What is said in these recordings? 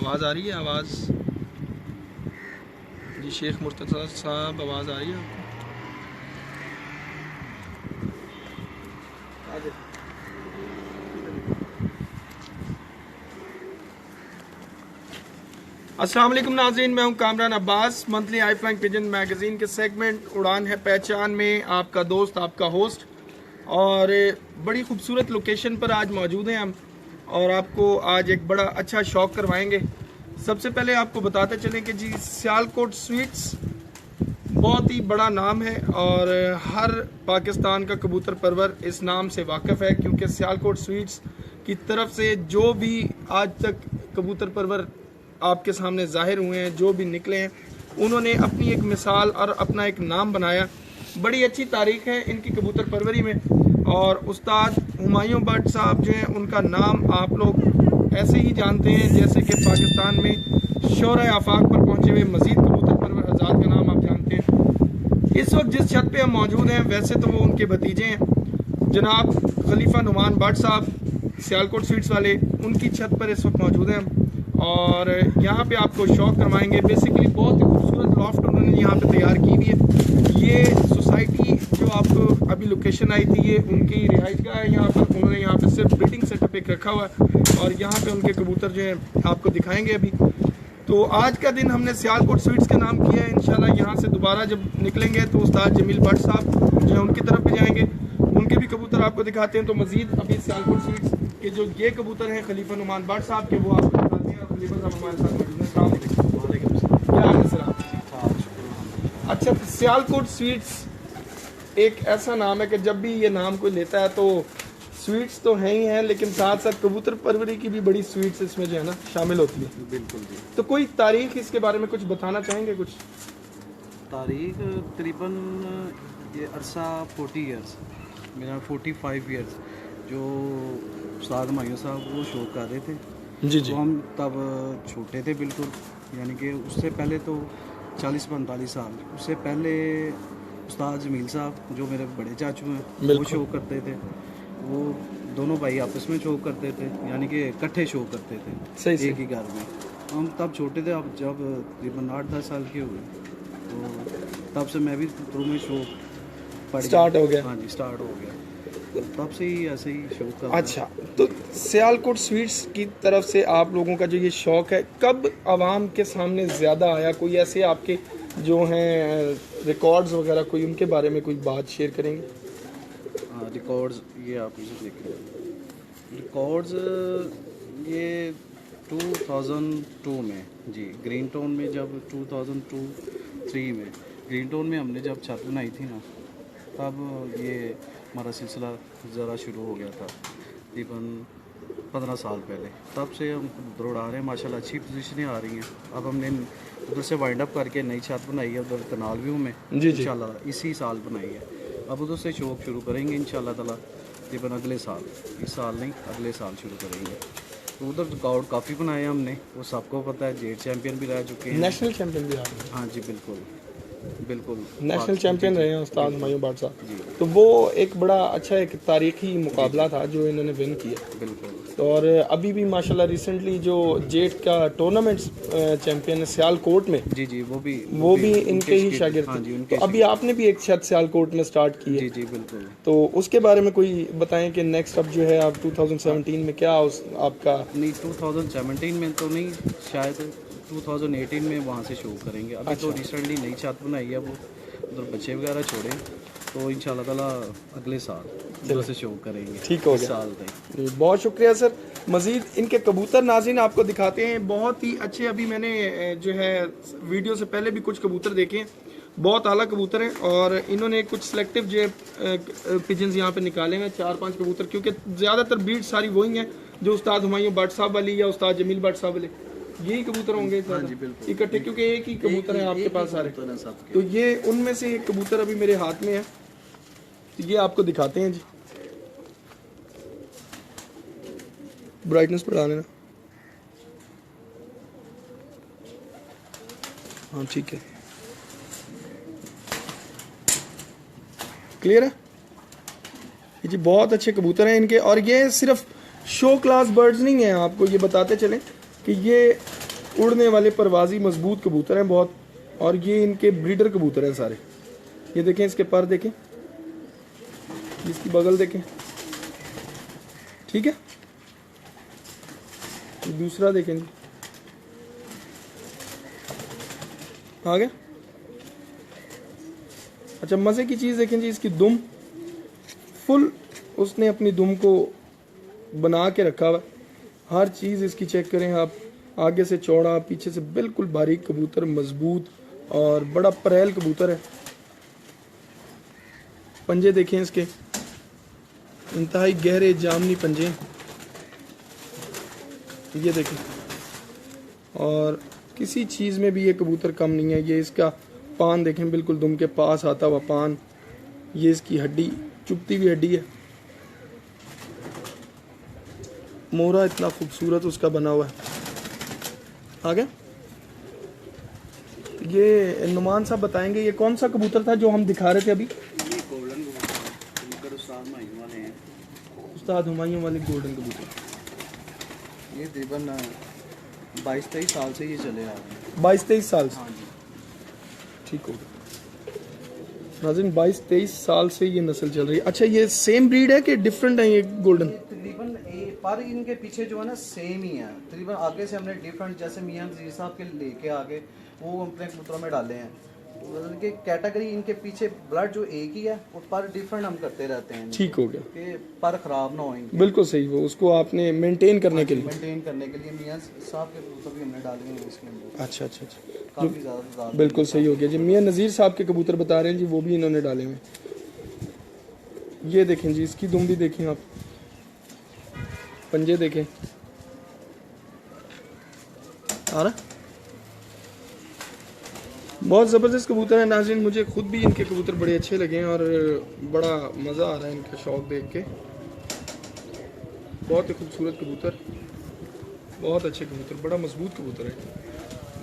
आवाज़ आ रही है? आवाज़ जी शेख मुर्तज़ा साहब, आवाज़ आ रही है आपको? अस्सलाम वालेकुम नाज़रीन, मैं हूं कामरान अब्बास। मंथली आई फ्लाइंग पिजन मैगज़ीन के सेगमेंट उड़ान है पहचान में आपका दोस्त, आपका होस्ट, और बड़ी खूबसूरत लोकेशन पर आज मौजूद हैं हम, और आपको आज एक बड़ा अच्छा शौक करवाएंगे। सबसे पहले आपको बताते चलें कि जी सियालकोट स्वीट्स बहुत ही बड़ा नाम है, और हर पाकिस्तान का कबूतर परवर इस नाम से वाकिफ़ है, क्योंकि सियालकोट स्वीट्स की तरफ से जो भी आज तक कबूतर परवर आपके सामने जाहिर हुए हैं, जो भी निकले हैं, उन्होंने अपनी एक मिसाल और अपना एक नाम बनाया। बड़ी अच्छी तारीख है इनकी कबूतर परवरी में, और उस्ताद हुमायूं भट्ट साहब जो हैं, उनका नाम आप लोग ऐसे ही जानते हैं जैसे कि पाकिस्तान में शोरा आफाक पर पहुंचे हुए मजीद कबूतर परवर आज़ाद का नाम आप जानते हैं। इस वक्त जिस छत पे हम मौजूद हैं, वैसे तो वो उनके भतीजे हैं, जनाब खलीफा नुमान भट्ट साहब सियालकोट स्वीट्स वाले, उनकी छत पर इस वक्त मौजूद हैं हम, और यहाँ पे आपको शौक करवाएंगे। बेसिकली बहुत ही खूबसूरत लॉफ्ट उन्होंने यहाँ पे तैयार की हुई है। ये सोसाइटी जो आपको अभी लोकेशन आई थी, ये उनकी रिहाइश गाह है। यहाँ पर उन्होंने यहाँ पे सिर्फ ब्रीडिंग सेटअप एक रखा हुआ है, और यहाँ पे उनके कबूतर जो हैं आपको दिखाएंगे अभी। तो आज का दिन हमने सियालकोट स्वीट्स का नाम किया है। इंशाल्लाह यहाँ से दोबारा जब निकलेंगे तो उस्ताद जमील भट्ट साहब जो है उनकी तरफ भी जाएंगे, उनके भी कबूतर आपको दिखाते हैं। तो मजीद अभी सियालकोट स्वीट्स के जो ये कबूतर हैं खलीफा नुमान भट्ट साहब के, वो आपको दिखाते हैं। खलीफा साहब हमारे साथ मौजूद हैं। अस्सलाम वालेकुम। क्या हाल है सर आप? अच्छा, सियालकोट स्वीट्स एक ऐसा नाम है कि जब भी ये नाम कोई लेता है तो स्वीट्स तो हैं ही हैं, लेकिन साथ साथ कबूतर परवरी की भी बड़ी स्वीट्स इसमें जो है ना शामिल होती है। बिल्कुल जी। तो कोई तारीख इसके बारे में कुछ बताना चाहेंगे? कुछ तारीख तकरीबन ये अरसा 40 ईयर्स, मेरा 45 ईयर्स जो उस्ताद हुमायूं साहब वो शो कर रहे थे जी जी। तो हम तब छोटे थे बिल्कुल, यानी कि उससे पहले तो 40-45 साल उससे पहले उस्ताद जमील साहब जो मेरे बड़े चाचू हैं वो शो करते थे। वो दोनों भाई आपस में शो करते थे, यानी कि इकट्ठे शो करते थे सही एक ही घर में। हम तब छोटे थे, अब जब तकरीबन 8-10 साल के हुए तो तब से मैं भी शुरू में शो स्टार्ट हो गया। हाँ जी, स्टार्ट हो गया, तो तब से ही ऐसे ही शो कर। अच्छा, तो सियालकोट स्वीट्स की तरफ से आप लोगों का जो ये शौक है, कब आवाम के सामने ज़्यादा आया? कोई ऐसे आपके जो हैं रिकॉर्ड्स वगैरह, कोई उनके बारे में कोई बात शेयर करेंगे? रिकॉर्ड्स ये आप इसे देखें, रिकॉर्ड्स ये 2002 में जी ग्रीन टाउन में, जब 2002-03 में ग्रीन टाउन में हमने जब छत बनाई थी ना, तब ये हमारा सिलसिला ज़रा शुरू हो गया था तकरीबन 15 साल पहले। तब से हम दौड़ा रहे हैं, माशाल्लाह अच्छी पोजीशनें आ रही हैं। अब हमने उधर से वाइंड अप करके नई छत बनाई है उधर कनाल व्यू में, इंशाल्लाह इसी साल बनाई है। अब उधर से शौक शुरू करेंगे इंशाल्लाह ताला तकरीबन अगले साल, इस साल नहीं अगले साल शुरू करेंगे। तो उधर रिकॉर्ड काफ़ी बनाए हमने, वो सबको पता है। जेड चैम्पियन भी रह चुके हैं, नेशनल चैंपियन भी रहे हैं। हाँ जी बिल्कुल बिल्कुल, नेशनल चैंपियन रहे हैं उस्ताद हुमायूं भट्ट साहब। तो वो एक बड़ा अच्छा एक तारीखी मुकाबला था जो इन्होंने विन किया। बिल्कुल। और अभी भी माशाल्लाह रिसेंटली जो जेट का टूर्नामेंट चैंपियन है सियालकोट में, जी जी, वो भी इनके ही शागिर्द हाँ जी, थे। उनके तो अभी आपने भी एक छत सियालकोट में स्टार्ट की है। जी जी बिल्कुल। तो उसके बारे में कोई बताएं कि नेक्स्ट अब जो है आप 2017 में क्या आपका? नहीं 2017 में तो नहीं, शायद 2018 में वहाँ से शो करेंगे। अभी तो रिसेंटली नई छत बनाई है, वो उधर बच्चे वगैरह छोड़े, तो इंशाल्लाह ताला अगले साल उधर से शो करेंगे। ठीक हो गया, साल तक। बहुत शुक्रिया सर। मज़ीद इनके कबूतर नाज़रीन आपको दिखाते हैं, बहुत ही अच्छे। अभी मैंने जो है वीडियो से पहले भी कुछ कबूतर देखे, बहुत आला कबूतर हैं, और इन्होंने कुछ सिलेक्टिव जो है पिजन्स यहाँ पे निकाले हैं, 4-5 कबूतर, क्योंकि ज़्यादातर ब्रीड सारी वही हैं जो उस्ताद हुमायूं भट्ट साहब वाली या उस्ताद जमील भट्ट साहब वाले, यही कबूतर होंगे इकट्ठे, क्योंकि एक ही कबूतर है आपके पास सारे। तो ये उनमें से एक कबूतर अभी मेरे हाथ में है, ये आपको दिखाते हैं जी। ब्राइटनेस बढ़ा लेना। हाँ ठीक है, क्लियर है। ये जी बहुत अच्छे कबूतर हैं इनके, और ये सिर्फ शो क्लास बर्ड्स नहीं हैं, आपको ये बताते चलें कि ये उड़ने वाले परवाजी मजबूत कबूतर हैं बहुत, और ये इनके ब्रीडर कबूतर हैं सारे। ये देखें, इसके पर देखें, इसकी बगल देखें, ठीक है। दूसरा देखें जी, आ गया। अच्छा, मज़े की चीज़ देखें जी, इसकी दुम फुल, उसने अपनी दुम को बना के रखा हुआ। हर चीज़ इसकी चेक करें आप, आगे से चौड़ा, पीछे से बिल्कुल बारीक कबूतर, मजबूत और बड़ा परेल कबूतर है। पंजे देखें इसके, इंतहाई गहरे जामनी पंजे, ये देखें। और किसी चीज़ में भी ये कबूतर कम नहीं है। ये इसका पान देखें, बिल्कुल दुम के पास आता हुआ पान। ये इसकी हड्डी, चुभती हुई हड्डी है। मोहरा इतना खूबसूरत उसका बना हुआ है। आगे ये नुमान साहब बताएंगे, ये कौन सा कबूतर था जो हम दिखा रहे थे अभी? ये गोल्डन कबूतर उस्ताद हुमायूं वाले हैं। उस्ताद हुमायूं वाले गोल्डन कबूतर, ये तकरीबन 22-23 साल से ये चले आ रहे हैं। 22-23 साल से, हाँ जी। ठीक हो गया नाज़रीन, 22-23 साल से ये नस्ल चल रही है। अच्छा, ये सेम ब्रीड है कि डिफरेंट है ये गोल्डन? तकरीबन पर इनके पीछे जो है ना सेम ही है। तकरीबन आगे से हमने डिफरेंट, जैसे मियां जी साहब के लेके आगे वो अपने कबूतरों में डाले हैं। मतलब कि कैटेगरी इनके पीछे ब्लड जो एक ही है, और पर डिफरेंट हम करते रहते हैं। ठीक हो गया, कि पर खराब ना हो इनके। बिल्कुल सही। वो उसको आपने मेंटेन करने के लिए, मेंटेन करने के लिए मियां साहब के कबूतर भी हमने डाले हैं इसके अंदर। अच्छा अच्छा अच्छा, काफ़ी ज़्यादा बिल्कुल सही हो गया जी। मियां नज़ीर साहब के कबूतर बता रहे हैं जी, वो भी इन्होंने डाले हुए। ये देखें जी, इसकी दुम भी देखें आप, पंजे देखें, आ रहा, बहुत ज़बरदस्त कबूतर है नाज़रीन। मुझे खुद भी इनके कबूतर बड़े अच्छे लगे हैं और बड़ा मज़ा आ रहा है इनका शौक़ देख के। बहुत ही खूबसूरत कबूतर, बहुत अच्छे कबूतर, बड़ा मजबूत कबूतर है,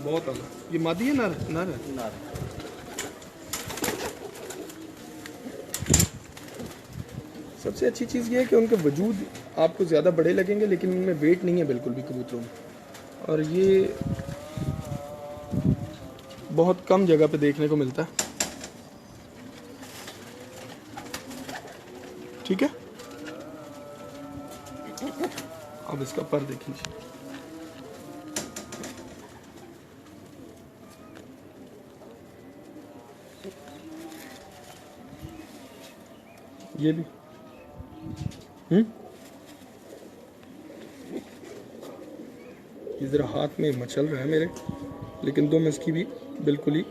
बहुत आला। ये मादी है नर? नर है। ना। सबसे अच्छी चीज़ ये है कि उनके वजूद आपको ज़्यादा बड़े लगेंगे, लेकिन उनमें वेट नहीं है बिल्कुल भी कबूतरों में। और ये बहुत कम जगह पे देखने को मिलता है, ठीक है। अब इसका पर देखिए, ये भी ये ज़रा हाथ में मचल रहा है मेरे, लेकिन दुम इसकी भी बिल्कुल ही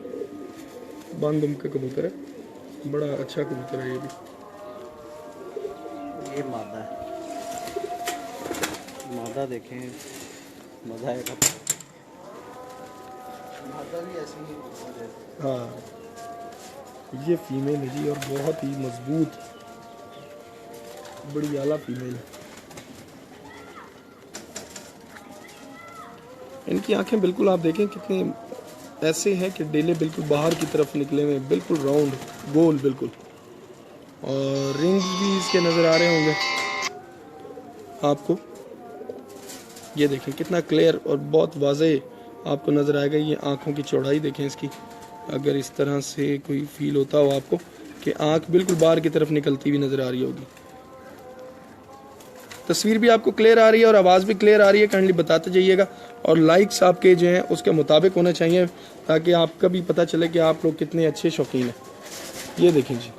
बंद दुम का कबूतर है, बड़ा अच्छा कबूतर है ये भी। ये मादा है, मादा देखें, मज़ा आएगा। मादा भी ऐसी ही है। हाँ, ये फीमेल है जी, और बहुत ही मजबूत, बड़ी आला फीमेल है। इनकी आंखें बिल्कुल आप देखें कितने ऐसे हैं कि डेले बिल्कुल बाहर की तरफ निकले हुए, बिल्कुल राउंड गोल बिल्कुल, और रिंग्स भी इसके नज़र आ रहे होंगे आपको। ये देखें कितना क्लियर और बहुत वाज़े आपको नज़र आएगा। ये आँखों की चौड़ाई देखें इसकी, अगर इस तरह से कोई फील होता हो आपको कि आँख बिल्कुल बाहर की तरफ निकलती हुई नज़र आ रही होगी। तस्वीर भी आपको क्लियर आ रही है और आवाज़ भी क्लियर आ रही है, काइंडली बताते जाइएगा। और लाइक्स आपके जो हैं उसके मुताबिक होने चाहिए, ताकि आपका भी पता चले कि आप लोग कितने अच्छे शौकीन हैं। ये देखें जी,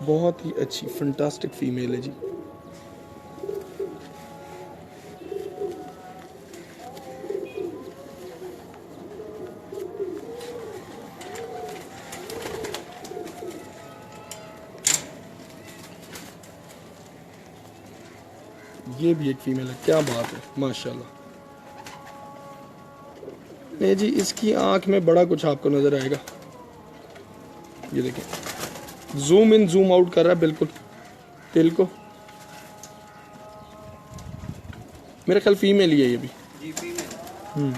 बहुत ही अच्छी फंटास्टिक फीमेल है जी। ये भी एक फीमेल है, क्या बात है, माशाल्लाह। नहीं जी, इसकी आंख में बड़ा कुछ आपको नजर आएगा। ये देखें, जूम इन जूम आउट कर रहा है बिल्कुल तिल को। मेरा ख्याल फीमेल ही है ये भी। जीपी में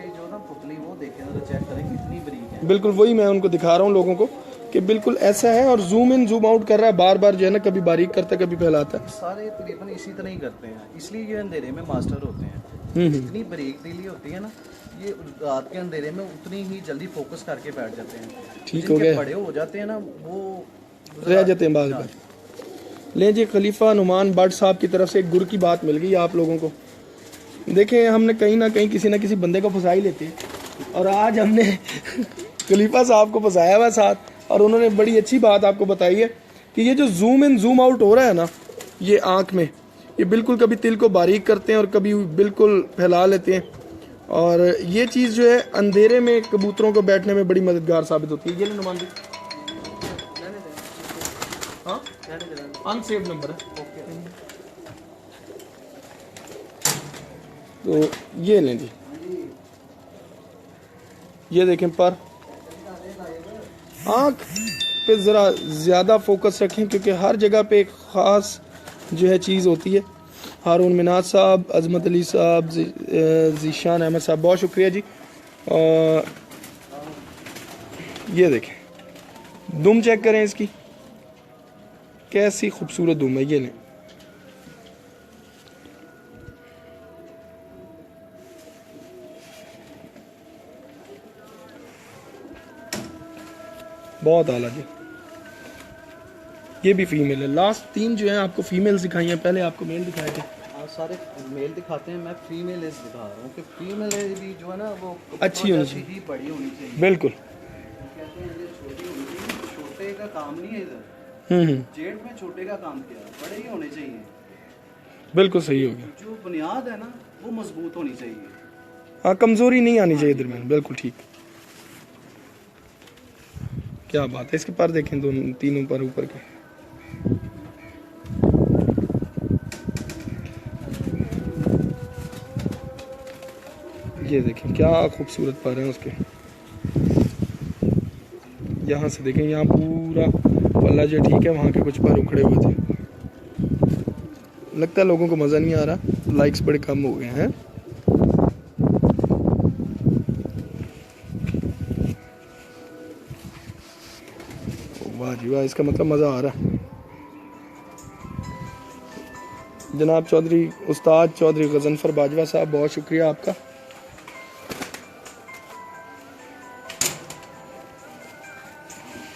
ये जो ना पुतली वो देखें जरा, चेक करें कितनी बरीक है। बिल्कुल वही मैं उनको दिखा रहा हूँ लोगों को कि बिल्कुल ऐसा है, और जूम इन जूम आउट कर रहा है बार बार जो है ना, कभी बारीक करता है कभी फैलाता है। सारे तकरीबन इसी तरह ही करते हैं, इसलिए ये अंधेरे में मास्टर होते हैं। इतनी बारीक दिली होती है ना, ये रात के अंधेरे में उतनी ही जल्दी फोकस करके बैठ जाते हैं। ठीक हो गया, बड़े हो जाते हैं ना वो रह जाते हैं बार बार। ले जी, खलीफा नुमान भट्ट साहब की तरफ से एक गुर की बात मिल गई आप लोगों को। देखें, हमने कहीं ना कहीं किसी ना किसी बंदे को फंसा ही लेते हैं, और आज हमने खलीफा साहब को फंसाया हुआ साथ, और उन्होंने बड़ी अच्छी बात आपको बताई है कि ये जो जूम इन जूम आउट हो रहा है ना, ये आँख में, ये बिल्कुल कभी तिल को बारीक करते हैं और कभी बिल्कुल फैला लेते हैं, और ये चीज़ जो है अंधेरे में कबूतरों को बैठने में बड़ी मददगार साबित होती है। ये नुमान जी, हाँ अनसेव नंबर है, तो ये लें जी। ये देखें, पर आँख पे ज़रा ज़्यादा फोकस रखें, क्योंकि हर जगह पे एक ख़ास जो है चीज़ होती है। हारून मिनाज साहब, अजमत अली साहब, जीशान अहमद साहब, बहुत शुक्रिया जी। और ये देखें, दुम चेक करें इसकी, कैसी खूबसूरत दुम है। ये लें, बहुत आला जी। ये भी फीमेल है। लास्ट 3 जो है आपको फीमेल दिखाई हैं, पहले आपको मेल दिखाए थे। सारे मेल दिखाते हैं, मैं फीमेल दिखा रहा हूँ कि फीमेल भी जो है ना वो अच्छी होनी चाहिए, बड़ी होनी चाहिए। बिल्कुल, कहते हैं ये छोटी होनी चाहिए, छोटे का काम नहीं है इधर। जेठ में छोटे का काम किया, बड़े ही होने चाहिए। बिल्कुल सही हो गया। जो बुनियाद है ना वो मजबूत होनी चाहिए। हाँ, कमजोरी नहीं आनी चाहिए दरमियान, बिल्कुल ठीक। क्या बात है, इसके पर देखें, दोनों तीनों पर ऊपर के। ये देखें क्या खूबसूरत पर हैं उसके। यहाँ से देखें, यहाँ पूरा पल्ला जो ठीक है, वहाँ के कुछ पर उखड़े हुए थे। लगता है लोगों को मज़ा नहीं आ रहा, लाइक्स बड़े कम हो गए हैं। वाह जी वाह, इसका मतलब मज़ा आ रहा है। जनाब चौधरी, उस्ताद चौधरी गजनफर बाजवा साहब, बहुत शुक्रिया आपका।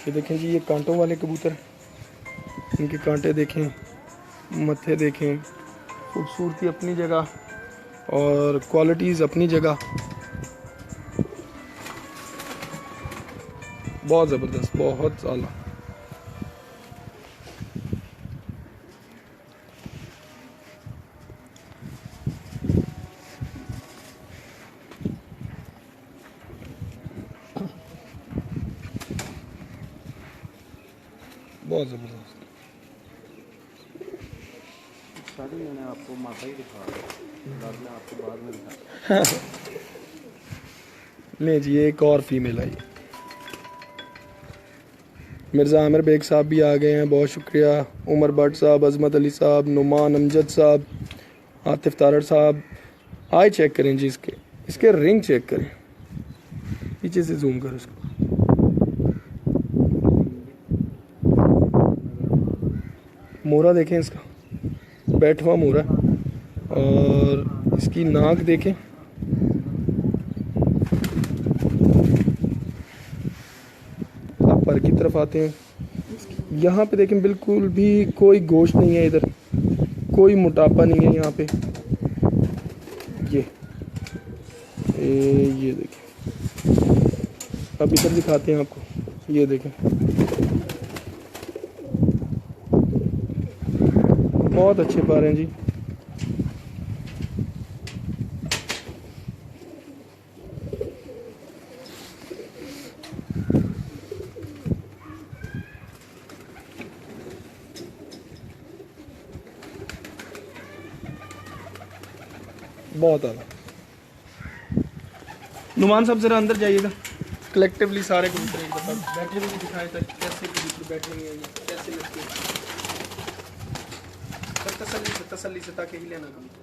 ये देखें जी, ये कांटों वाले कबूतर, इनके कांटे देखें, मत्थे देखें, खूबसूरती अपनी जगह और क्वालिटीज़ अपनी जगह, बहुत ज़बरदस्त, बहुत आला। बहुत ज़बरदस्त। सारी मैंने आपको माता ही दिखा रहा, मैं आपको बाद में दिखा। नहीं जी, एक और female I. Mirza Aamir bag साहब भी आ गए हैं, बहुत शुक्रिया। उमर भट्ट साहब, अजमत अली साहब, नुमान अमजद साहब, आतिफ तारड़ साहब। आई चेक करें जी, इसके रिंग चेक करें, पीछे से जूम करो इसको। मोरा देखें इसका, बैठा हुआ मोरा, और इसकी नाक देखें, आप पर की तरफ आते हैं। यहाँ पे देखें, बिल्कुल भी कोई गोश्त नहीं है इधर, कोई मोटापा नहीं है यहाँ पे। ये देखें, अब इधर दिखाते हैं आपको। ये देखें, बहुत अच्छे पर हैं जी। बहुत आला। नुमान साहब जरा अंदर जाइएगा, कलेक्टिवली सारे कबूतर एक दफा बैठे हुए दिखाए था, कैसे कबूतर बैठे हुए हैं, कैसे लगते हैं। तसल्ली से ताकि हिले ना कबूतर।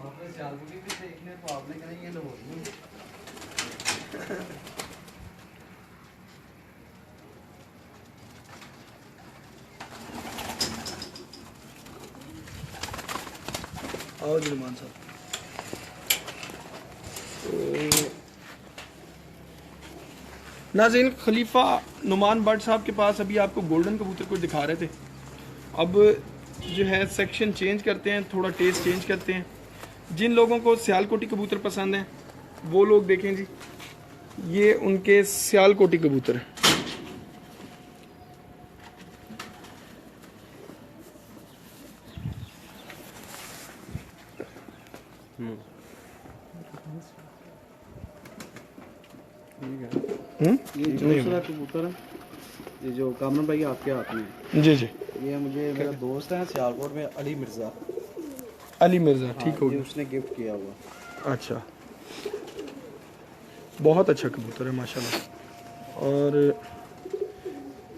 आपने सियालकोटी भी देखने तो आपने कहा ये लो आओ जी नुमान साहब। नाज़रीन, खलीफा नुमान भट्ट साहब के पास अभी आपको गोल्डन कबूतर कुछ दिखा रहे थे। अब जो है सेक्शन चेंज करते हैं, थोड़ा टेस्ट चेंज करते हैं। जिन लोगों को सियालकोटी कबूतर पसंद हैं वो लोग देखें जी, ये उनके सियालकोटी कबूतर हैं। ये दूसरा कबूतर है, ये जो कामरान भाई आपके हाथ में है। जी जी, ये मुझे मेरा दोस्त है सियालकोट में, अली मिर्ज़ा। अली मिर्ज़ा, ठीक हो ये गया। उसने गिफ्ट किया हुआ। अच्छा, बहुत अच्छा कबूतर है माशाल्लाह। और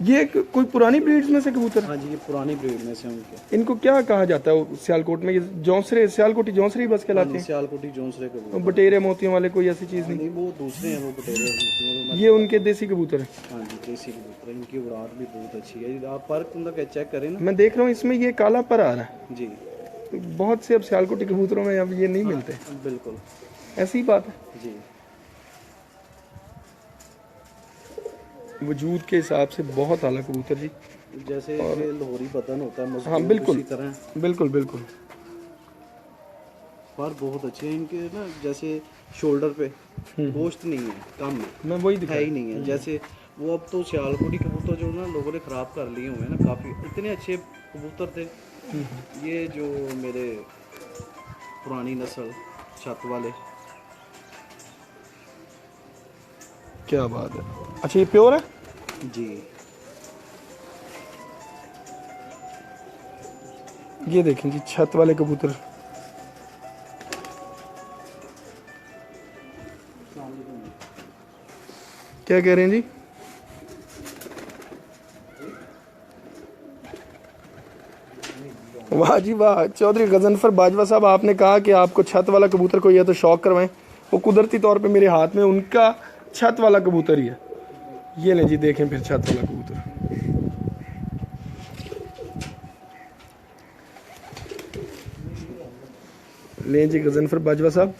ये कोई पुरानी ब्रीड्स में से कबूतर है? हाँ जी, ये पुरानी ब्रीड में से उनके। इनको क्या कहा जाता है वो सियालकोट में? ये जौंसरे, सियालकोटी जौंसरे बस कहलाते हैं। सियालकोटी जोंसरे कबूतर। बटेरे मोतियों वाले कोई ऐसी चीज़ नहीं? नहीं, वो दूसरे हैं, वो बटेरे। ये उनके देसी कबूतर है। हाँ जी, देसी कबूतर। इनकी उड़ान भी बहुत अच्छी है। आप पर उनका चेक करें ना। मैं देख रहा हूँ इसमें ये काला पर आ रहा है। जी, बहुत से अब सियालकोटी कबूतरों में अब ये नहीं मिलते। बिल्कुल ऐसी बात है। जी। वजूद के हिसाब से बहुत आला कबूतर जी। जैसे ये लाहौरी बदन होता है मजबूत, हाँ बिल्कुल, उसी तरह बिल्कुल बिल्कुल। पर बहुत अच्छे हैं इनके ना, जैसे शोल्डर पे गोश्त नहीं है, कम है, मैं वही है दिखाई ही नहीं है। जैसे वो अब तो सियालकोटी कबूतर जो ना लोगों ने ख़राब कर लिए हुए हैं ना, काफ़ी इतने अच्छे कबूतर थे। ये जो मेरे पुरानी नस्ल छत वाले। क्या बात है। अच्छा, ये प्योर है जी। ये देखें जी, छत वाले कबूतर। क्या कह रहे हैं जी? वाह जी वाह, चौधरी गजनफर बाजवा साहब, आपने कहा कि आपको छत वाला कबूतर को या तो शौक करवाएं। वो कुदरती तौर पे मेरे हाथ में उनका छत वाला कबूतर ही है। ये लें जी, देखें फिर छत वाला कबूतर। लें जी गजनफर बाजवा साहब।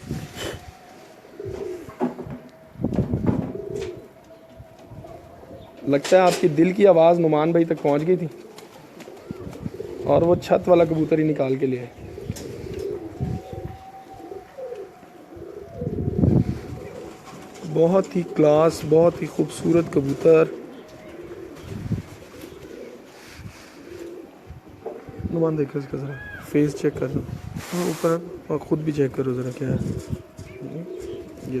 लगता है आपकी दिल की आवाज़ नुमान भाई तक पहुंच गई थी और वो छत वाला कबूतर ही निकाल के ले आए। बहुत ही क्लास, बहुत ही खूबसूरत कबूतर। नुमान देखो इसका ज़रा फेस चेक कर लो। हाँ ऊपर, और ख़ुद भी चेक करो ज़रा क्या है ये।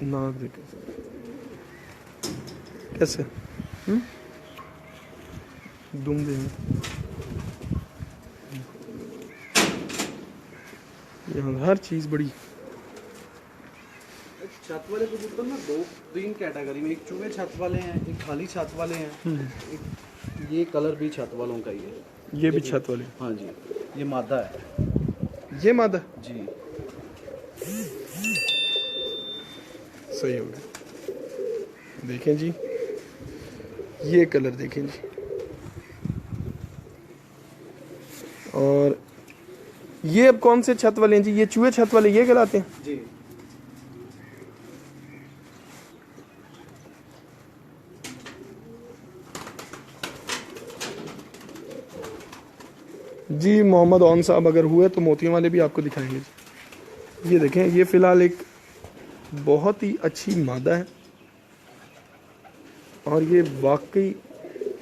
नाक देखो कैसे दुम दे। यहाँ हर चीज़ बड़ी। छत वाले कबूतर ना दो तीन कैटेगरी में, एक चूहे छत वाले हैं, एक खाली छत वाले हैं, एक ये कलर भी छत वालों का ही है। ये भी छत वाले? हाँ जी, ये मादा है। ये मादा जी, सही हो गया। देखें जी, ये कलर देखें जी। और ये अब कौन से छत वाले हैं जी? ये चूहे छत वाले ये कहलाते हैं जी। जी मोहम्मद ओन साहब अगर हुए तो मोतियों वाले भी आपको दिखाएंगे जी। ये देखें, ये फ़िलहाल एक बहुत ही अच्छी मादा है और ये वाकई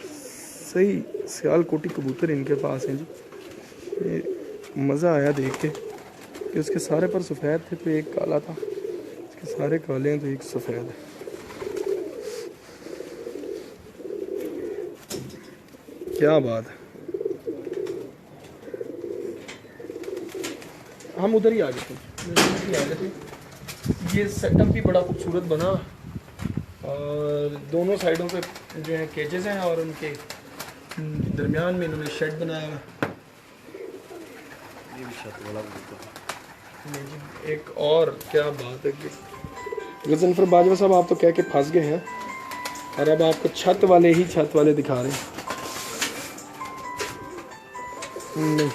सही सियालकोटी कबूतर इनके पास हैं जी। ये मज़ा आया देख के कि उसके सारे पर सफ़ेद थे तो एक काला था, इसके सारे काले हैं तो एक सफ़ेद है। क्या बात है। हम उधर ही आ गए थे। ये सेटअप भी बड़ा खूबसूरत बना और दोनों साइडों पे जो है केजेस हैं और उनके दरमियान में इन्होंने शेड बनाया हुआ है। ये भी छत वाला कबूतर है। एक और क्या बात है कि गजनफर बाजवा साहब आप तो कह के फंस गए हैं और अब आपको छत वाले दिखा रहे हैं। नहीं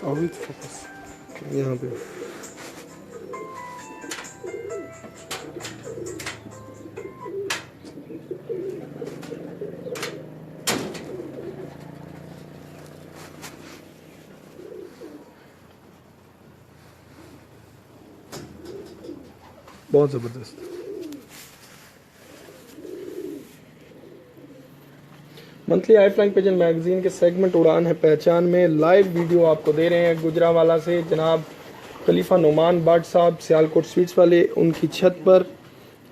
अभी फोकस यहाँ पे। बहुत ज़बरदस्त। मंथली आई फ्लाइंग पिजन मैगजीन के सेगमेंट उड़ान है पहचान में लाइव वीडियो आपको दे रहे हैं गुजरावाला से जनाब खलीफा नुमान भट्ट साहब सियालकोट स्वीट्स वाले, उनकी छत पर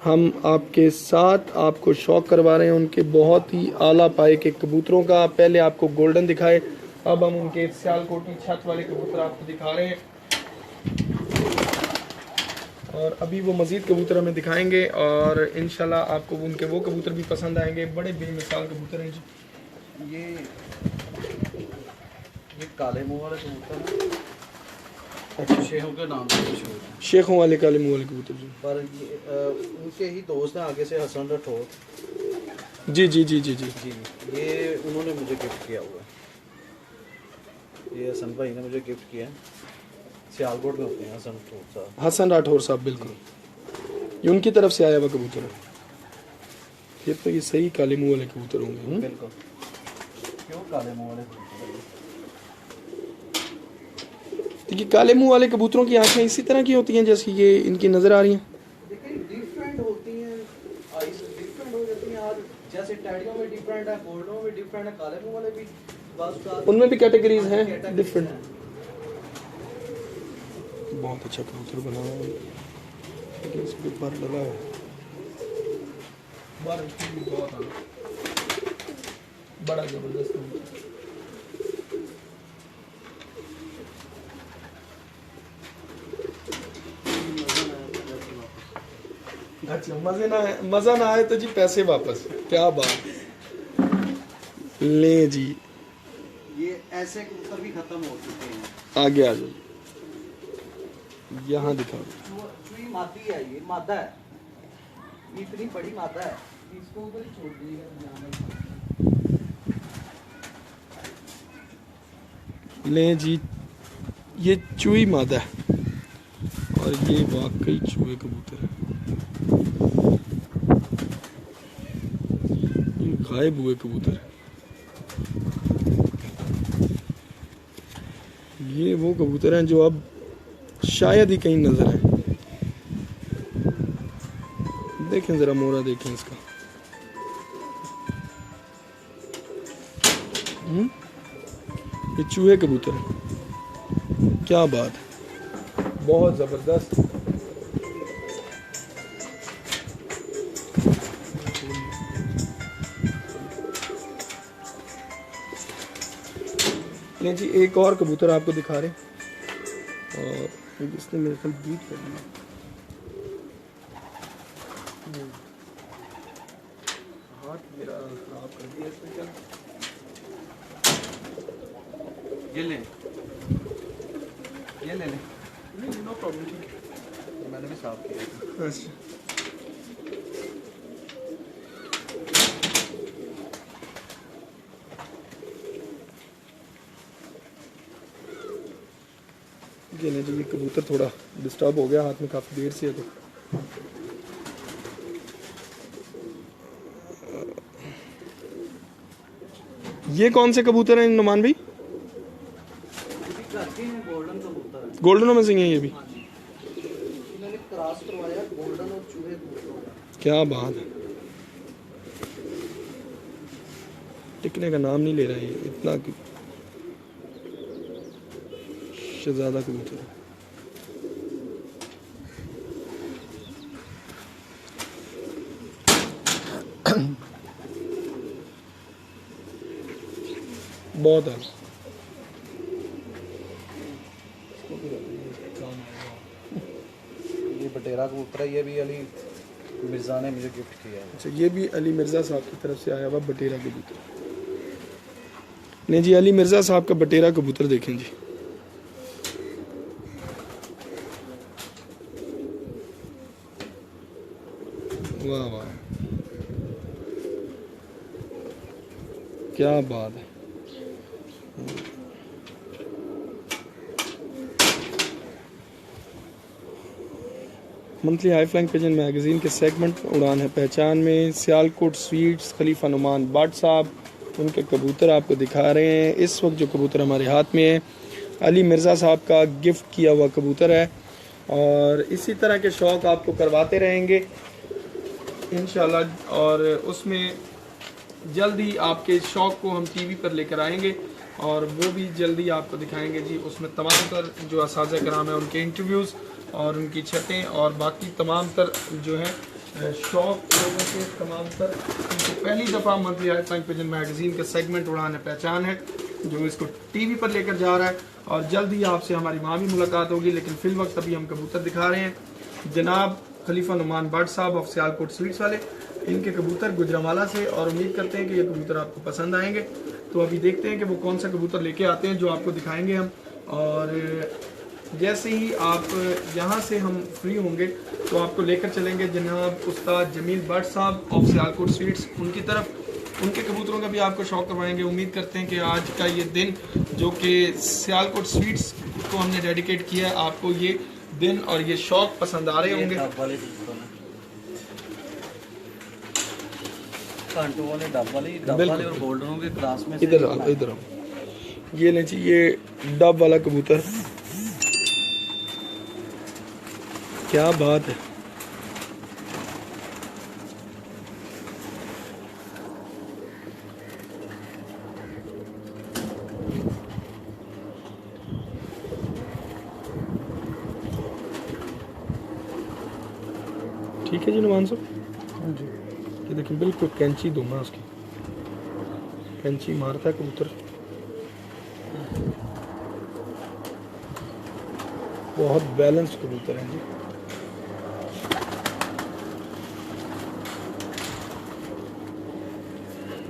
हम आपके साथ आपको शौक करवा रहे हैं उनके बहुत ही आला पाए के कबूतरों का। पहले आपको गोल्डन दिखाए, अब हम उनके सियालकोट की छत वाले कबूतर आपको दिखा रहे हैं और अभी वो मज़ीद कबूतर हमें दिखाएंगे और इंशाल्लाह आपको उनके वो कबूतर भी पसंद आएंगे। बड़े बेमिसाल कबूतर हैं जी। ये काले मुंह वाले कबूतर हैं। अच्छा, शेखों के नाम से मशहूर हैं। शेखों वाले काले मुंह वाले कबूतर जी। पर ये उनके ही दोस्त हैं आगे से, हसन राठौर जी जी जी जी जी जी। ये उन्होंने मुझे गिफ्ट किया हुआ है। ये हसन भाई ने मुझे गिफ्ट किया है। सियालकोट में होते हैं हसन राठौर साहब। हसन राठौर साहब, बिल्कुल ये उनकी तरफ से आया हुआ कबूतर है। ये तो ये सही काले मुंह वाले कबूतर होंगे। बिल्कुल, क्यों काले मुंह वाले कबूतर? देखिए काले मुंह वाले कबूतरों की आंखें इसी तरह की होती हैं जैसी ये इनकी नज़र आ रही हैं। लेकिन डिफरेंट होती हैं, आइज डिफरेंट हो जाती हैं। आज जैसे टैडियों में डिफरेंट है, गोल्डों में डिफरेंट है, काले मुंह वाले भी बस उनमें भी कैटेगरीज हैं डिफरेंट। बहुत अच्छा कबूतर बना हुआ है लेकिन इसके ऊपर लगा है बहुत बड़ा जबरदस्त कबूतर। अच्छा, मज़ा ना आए तो जी पैसे वापस। क्या बात ले जी। ये ऐसे कबूतर भी खत्म हो चुके हैं। आगे आ जाओ, यहाँ दिखाओ। चुई मादी है, ये मादा है, ये इतनी बड़ी मादा है, इसको ऊपर ही छोड़ दीजिएगा। ले जी, ये चूई मादा है और ये वाकई चूहे कबूतर है। ये गायब हुए कबूतर है। ये वो कबूतर हैं जो अब शायद ही कहीं नजर है। देखें जरा मोरा देखें इसका। ये चूहे कबूतर है। क्या बात है, बहुत जबरदस्त। ले जी एक और कबूतर आपको दिखा रहे हैं और इसने मेरे ख्याल बीट कर लिया। हाथ मेरा खराब कर दिया इसने। क्या ये ले नहीं, नो प्रॉब्लम, ठीक है। मैंने भी साफ किया। अच्छा, ये नहीं जी, ये कबूतर थोड़ा डिस्टर्ब हो गया, हाथ में काफ़ी देर से है तो। ये कौन से कबूतर हैं नुमान भाई? गोल्डन कबूतर है। गोल्डनों में से ही हैं ये भी। इन्होंने क्रॉस करवाया गोल्डन और चूहे कबूतरों का। क्या बात है, टिकने का नाम नहीं ले रहा है ये, इतना शहजादा कबूतर है। बहुत है। ये बटेरा कबूतर है, ये भी अली मिर्ज़ा ने मुझे गिफ्ट किया है। अच्छा, ये भी अली मिर्ज़ा साहब की तरफ से आया हुआ बटेरा कबूतर। नहीं जी, अली मिर्ज़ा साहब का बटेरा कबूतर देखें जी। वाह वाह, क्या बात है। Monthly high flying pigeon magazine के सेगमेंट उड़ान है पहचान में सियालकोट स्वीट्स खलीफा नुमान भट्ट साहब उनके कबूतर आपको दिखा रहे हैं। इस वक्त जो कबूतर हमारे हाथ में है अली मिर्ज़ा साहब का गिफ्ट किया हुआ कबूतर है, और इसी तरह के शौक़ आपको करवाते रहेंगे इंशाल्लाह, और उसमें जल्द ही आपके शौक़ को हम टीवी पर लेकर आएंगे और वो भी जल्दी आपको दिखाएंगे जी। उसमें तमाम तर जो असाज़ा कराम है उनके इंटरव्यूज़ और उनकी छतें और बाकी तमाम तर जो है शौक़ लोगों के तमाम तर उनको पहली दफ़ा monthly high flying pigeon magazine का सेगमेंट उड़ान है पहचान है जो इसको टीवी पर लेकर जा रहा है, और जल्द ही आपसे हमारी वहाँ भी मुलाकात होगी। लेकिन फ़िल वक्त अभी हम कबूतर दिखा रहे हैं जनाब खलीफा नुमान भट्ट साहब ऑफ सियालकोट स्वीट्स वाले, इनके कबूतर गुजरांवाला से, और उम्मीद करते हैं कि ये कबूतर आपको पसंद आएंगे। तो अभी देखते हैं कि वो कौन सा कबूतर लेके आते हैं जो आपको दिखाएंगे हम, और जैसे ही आप यहाँ से हम फ्री होंगे तो आपको लेकर चलेंगे जनाब उस्ताद जमील भट्ट साहब ऑफ सियालकोट स्वीट्स उनकी तरफ, उनके कबूतरों का भी आपको शौक़ करवाएंगे। उम्मीद करते हैं कि आज का ये दिन जो कि सियालकोट स्वीट्स को हमने डेडिकेट किया है, आपको ये दिन और ये शौक़ पसंद आ रहे होंगे। वाले और गोल्डनों के क्रॉस में इधर आओ, ये लें जी, ये डब वाला कबूतर, क्या बात है। ठीक है जी नुमान साहब जी, ये देखिए बिल्कुल कैंची दूंगा उसकी, कैंची मारता है कबूतर, बहुत बैलेंस कबूतर है जी।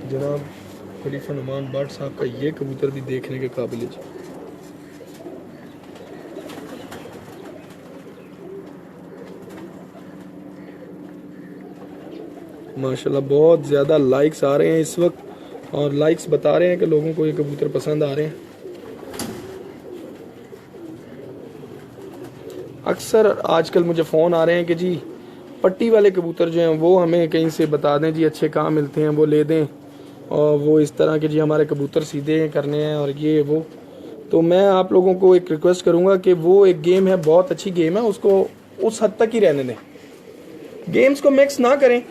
जनाब खलीफा नुमान भट्ट साहब का ये कबूतर भी देखने के काबिल है जी। माशाल्लाह बहुत ज़्यादा लाइक्स आ रहे हैं इस वक्त, और लाइक्स बता रहे हैं कि लोगों को ये कबूतर पसंद आ रहे हैं। अक्सर आजकल मुझे फ़ोन आ रहे हैं कि जी पट्टी वाले कबूतर जो हैं वो हमें कहीं से बता दें जी, अच्छे कहाँ मिलते हैं वो ले दें, और वो इस तरह के जी हमारे कबूतर सीधे करने हैं और ये वो। तो मैं आप लोगों को एक रिक्वेस्ट करूँगा कि वो एक गेम है, बहुत अच्छी गेम है, उसको उस हद तक ही रहने दें, गेम्स को मिक्स ना करें।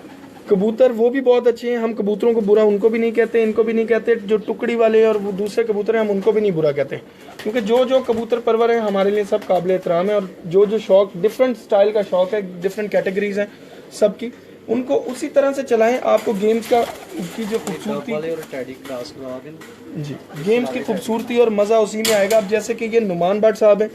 कबूतर वो भी बहुत अच्छे हैं, हम कबूतरों को बुरा उनको भी नहीं कहते, इनको भी नहीं कहते, जो टुकड़ी वाले और वो दूसरे कबूतर हैं हम उनको भी नहीं बुरा कहते, क्योंकि जो जो कबूतर परवर हैं हमारे लिए सब काबिल एहतराम है, और जो जो शौक डिफरेंट स्टाइल का शौक है, डिफरेंट कैटेगरीज हैं सबकी, उनको उसी तरह से चलाएं। आपको गेम्स का की जो खूबसूरती जी, गेम्स की खूबसूरती और मज़ा उसी में आएगा। अब जैसे कि ये नुमान भट्ट साहब हैं,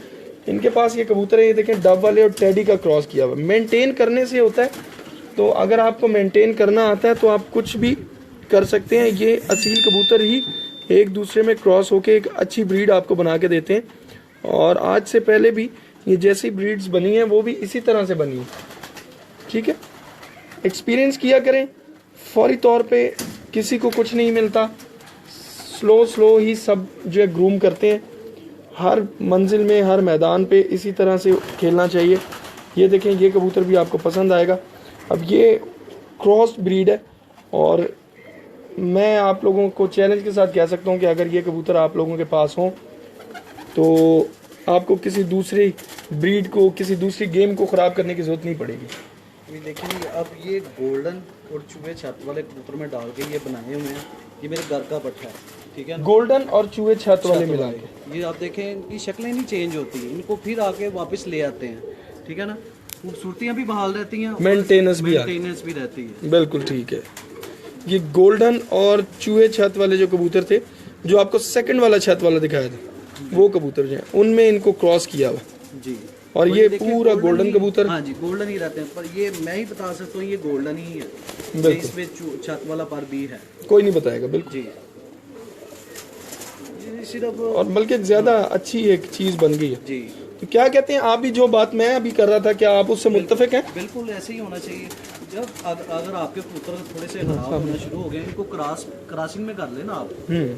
इनके पास ये कबूतर है, ये देखें डब वाले और टेडी का क्रॉस किया हुआ, मेंटेन करने से होता है। तो अगर आपको मेंटेन करना आता है तो आप कुछ भी कर सकते हैं। ये असील कबूतर ही एक दूसरे में क्रॉस होके एक अच्छी ब्रीड आपको बना के देते हैं, और आज से पहले भी ये जैसी ब्रीड्स बनी हैं वो भी इसी तरह से बनी है। ठीक है, एक्सपीरियंस किया करें, फौरी तौर पे किसी को कुछ नहीं मिलता, स्लो ही सब जो है ग्रूम करते हैं। हर मंजिल में हर मैदान पे इसी तरह से खेलना चाहिए। ये देखें, ये कबूतर भी आपको पसंद आएगा। अब ये क्रॉस ब्रीड है, और मैं आप लोगों को चैलेंज के साथ कह सकता हूँ कि अगर ये कबूतर आप लोगों के पास हो तो आपको किसी दूसरी ब्रीड को, किसी दूसरी गेम को ख़राब करने की ज़रूरत नहीं पड़ेगी। ये देखिए, अब ये गोल्डन और चूहे छत वाले कबूतर में डाल के ये बनाए हुए हैं, ये मेरे घर का पट्टा है, ठीक है ना? गोल्डन और चूहे छत वाले मिला के, ये आप देखें इनकी शक्लें नहीं चेंज होती, इनको फिर आके वापस ले आते हैं, ठीक है ना? खूबसूरतियाँ भी बहाल रहती हैं, मेंटेनेंस भी रहती है। बिल्कुल ठीक है। ये गोल्डन और चूहे छत वाले जो कबूतर थे जो आपको सेकंड वाला छत वाला दिखाया था वो कबूतर जो है उनमें इनको क्रॉस किया हुआ, जी। और ये देखिए पूरा गोल्डन कबूतर। हाँ जी, गोल्डन ही रहते हैं, पर ये मैं ही बता सकता हूँ ये गोल्डन ही है। बिल्कुल। इसमें छत वाला पर भी है, कोई नहीं बताएगा। बिल्कुल जी। ये सिर्फ और बल्कि ज्यादा अच्छी एक चीज बन गई है। जी, तो क्या कहते हैं आप भी, जो बात मैं अभी कर रहा था, क्या आप उससे मुत्तफिक हैं? बिल्कुल ऐसे ही होना चाहिए। जब अगर आपके कबूतर थोड़े से खराब होना शुरू हो गए, इनको क्रॉसिंग में कर लेना आप,